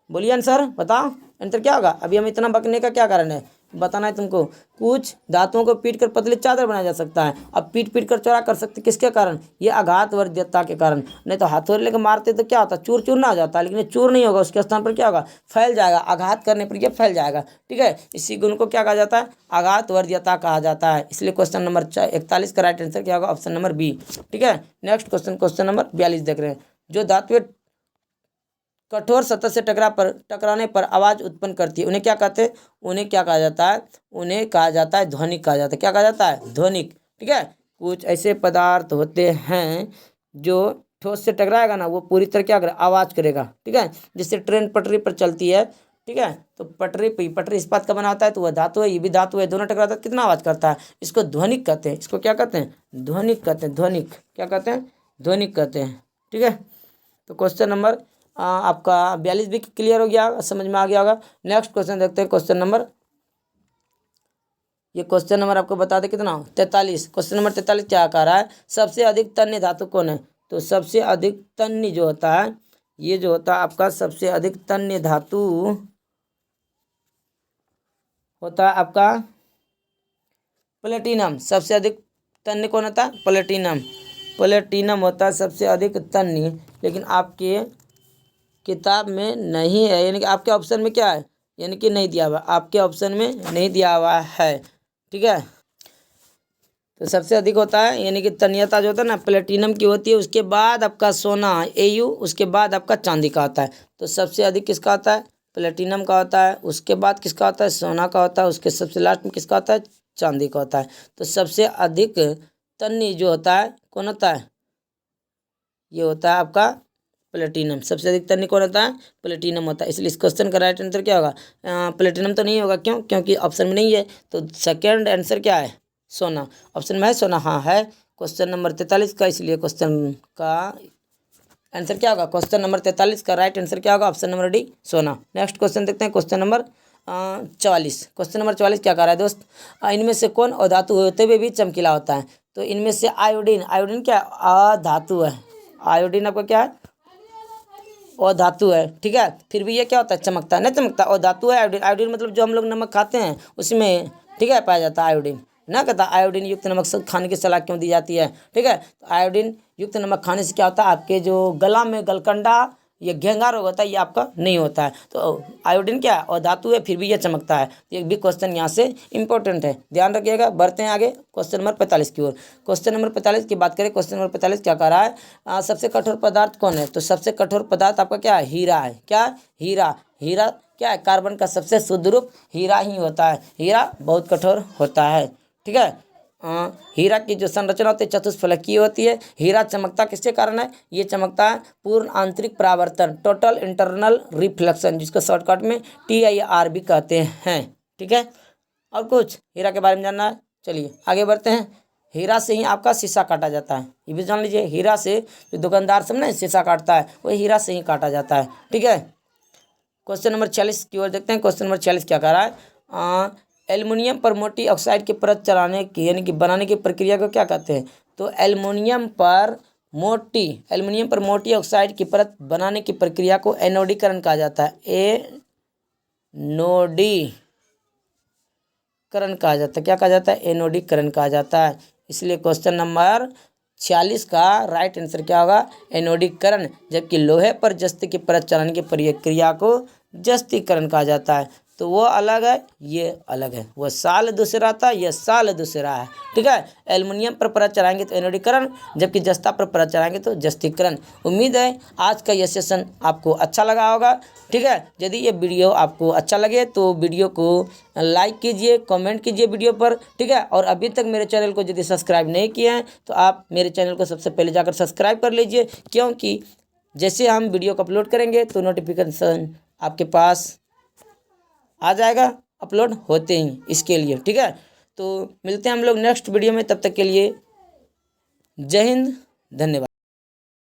बोलिए आंसर, बताओ आंसर क्या होगा? अभी हम इतना बकने का क्या कारण है? बताना है तुमको। कुछ धातुओं को पीट कर पतली चादर बनाया जा सकता है। अब पीट पीट कर चौड़ा कर सकते, किसके कारण? ये आघात वर्ध्यता के कारण। नहीं तो हथौड़े लेकर मारते तो क्या होता? चूर चूर ना हो जाता, लेकिन ये चूर नहीं होगा, उसके स्थान पर क्या होगा? फैल जाएगा। आघात करने पर यह फैल जाएगा। ठीक है। इसी गुण को क्या कहा जाता है? आघात वर्ध्यता कहा जाता है। इसलिए क्वेश्चन नंबर 41 का राइट आंसर क्या होगा? Option number B. ठीक है। नेक्स्ट क्वेश्चन, क्वेश्चन नंबर 42 देख रहे हैं। जो धातुएं कठोर सतह से टकराने पर आवाज उत्पन्न करती है, उन्हें क्या कहते हैं? उन्हें क्या कहा जाता है? उन्हें कहा जाता है ध्वनिक कहा जाता है। क्या कहा जाता है? ध्वनिक। ठीक है। कुछ ऐसे पदार्थ होते हैं जो ठोस से टकराएगा ना, वो पूरी तरह क्या करेगा? आवाज करेगा। ठीक है। जिससे ट्रेन पटरी पर चलती है। ठीक है। तो पटरी इस्पात का बना होता है, तो वह धातु है, ये भी धातु है, दोनों टकराता है, कितना आवाज करता है? इसको ध्वनिक कहते हैं। इसको क्या कहते हैं? ध्वनिक कहते हैं। ध्वनिक क्या कहते हैं? ध्वनिक कहते हैं। ठीक है। तो क्वेश्चन नंबर आपका 42 भी क्लियर हो गया, समझ में आ गया होगा। नेक्स्ट क्वेश्चन देखते हैं। क्वेश्चन नंबर, ये क्वेश्चन नंबर आपको बता दें कितना? 43। क्वेश्चन नंबर 43 क्या कह रहा है? सबसे अधिक तन्य धातु कौन है? तो सबसे अधिक तन्य जो होता है, ये जो होता है आपका सबसे अधिक तन्य धातु होता है आपका प्लेटिनम। सबसे अधिक तन्य कौन होता है? प्लेटिनम। प्लेटिनम होता है सबसे अधिक तन्य, लेकिन आपके किताब में नहीं है, यानी कि आपके ऑप्शन में क्या है? यानी कि नहीं दिया हुआ, आपके ऑप्शन में नहीं दिया हुआ है। ठीक है। तो सबसे अधिक होता है, यानी कि तन्यता जो होता है ना प्लेटिनम की होती है, उसके बाद आपका सोना Au, उसके बाद आपका चांदी का आता है। तो सबसे अधिक किसका आता है? प्लेटिनम का होता है, उसके बाद किसका होता है? सोना का होता है, उसके सबसे लास्ट में किसका होता है? चांदी का होता है। तो सबसे अधिक तन्नी जो होता है कौन होता है? ये होता है आपका प्लेटिनम। सबसे अधिक तन्नी कौन होता है? प्लेटिनम होता है। इसलिए इस क्वेश्चन का राइट आंसर क्या होगा? प्लेटिनम तो नहीं होगा, क्यों? क्योंकि ऑप्शन में नहीं है। तो सेकेंड आंसर क्या है? सोना। ऑप्शन में है सोना, हाँ है क्वेश्चन नंबर 43 का। इसलिए क्वेश्चन का आंसर क्या होगा? क्वेश्चन नंबर 43 का राइट आंसर क्या होगा? ऑप्शन नंबर डी, सोना। नेक्स्ट क्वेश्चन देखते हैं, क्वेश्चन नंबर 44। क्वेश्चन नंबर 44 क्या कह रहा है दोस्त? इनमें से कौन अधातु होते हुए भी चमकीला होता है? तो इनमें से आयोडीन, आयोडीन क्या अधातु है? आयोडीन आपका क्या है? अधातु है, ठीक है। फिर भी ये क्या होता है? चमकता है, नहीं चमकता। अधातु है आयोडीन। आयोडीन मतलब जो हम लोग नमक खाते हैं उसमें, ठीक है, पाया जाता है आयोडीन। ना कहता आयोडीन युक्त नमक सब खाने की सलाह क्यों दी जाती है, ठीक है। तो आयोडीन युक्त नमक खाने से क्या होता है? आपके जो गला में गलकंडा, ये घेंगा रोग होता है, ये आपका नहीं होता है। तो आयोडीन क्या है? और धातु है, फिर भी ये चमकता है। ये भी क्वेश्चन यहाँ से इंपॉर्टेंट है, ध्यान रखिएगा। बढ़ते हैं आगे क्वेश्चन नंबर 45 की ओर। क्वेश्चन नंबर 45 की बात करें, क्वेश्चन नंबर 45 क्या कह रहा है? सबसे कठोर पदार्थ कौन है? तो सबसे कठोर पदार्थ आपका क्या है? हीरा है। क्या है? हीरा। हीरा क्या है? कार्बन का सबसे शुद्ध रूप हीरा ही होता है। हीरा बहुत कठोर होता है, ठीक है। हीरा की जो संरचना होती है चतुष्फलकीय होती है। हीरा चमकता किसके कारण है? ये चमकता है पूर्ण आंतरिक परावर्तन, टोटल इंटरनल रिफ्लेक्शन, जिसको शॉर्टकट में TIR भी कहते हैं, ठीक है। और कुछ हीरा के बारे में जानना है? चलिए आगे बढ़ते हैं। हीरा से ही आपका शीशा काटा जाता है, ये भी जान लीजिए। हीरा से जो दुकानदार सब ना शीशा काटता है, वो हीरा से ही काटा जाता है, ठीक है। क्वेश्चन नंबर 46 की ओर देखते हैं। क्वेश्चन नंबर 46 क्या कह रहा है? एल्युमिनियम पर मोटी ऑक्साइड की परत चढ़ाने की, यानी कि बनाने की प्रक्रिया को क्या कहते हैं? तो एल्युमिनियम पर मोटी ऑक्साइड की परत बनाने की प्रक्रिया को एनोडीकरण कहा जाता है। एनोडीकरण कहा जाता है। क्या कहा जाता है? एनोडीकरण कहा जाता है। इसलिए क्वेश्चन नंबर 46 का राइट आंसर क्या होगा? एनोडीकरण। जबकि लोहे पर जस्ती की परत चढ़ाने की प्रक्रिया को जस्तीकरण कहा जाता है। तो वो अलग है, ये अलग है। वो साल दूसरा था, ये साल दूसरा है, ठीक है। एल्युमिनियम पर परत चढ़ाएंगे तो एनोडीकरण, जबकि जस्ता पर परत चढ़ाएंगे तो जस्तीकरण। उम्मीद है आज का यह सेशन आपको अच्छा लगा होगा, ठीक है। यदि ये वीडियो आपको अच्छा लगे तो वीडियो को लाइक कीजिए, कमेंट कीजिए वीडियो पर, ठीक है। और अभी तक मेरे चैनल को यदि सब्सक्राइब नहीं किए हैं तो आप मेरे चैनल को सबसे पहले जाकर सब्सक्राइब कर लीजिए, क्योंकि जैसे हम वीडियो को अपलोड करेंगे तो नोटिफिकेशन आपके पास आ जाएगा अपलोड होते ही, इसके लिए, ठीक है। तो मिलते हैं हम लोग नेक्स्ट वीडियो में, तब तक के लिए जय हिंद, धन्यवाद।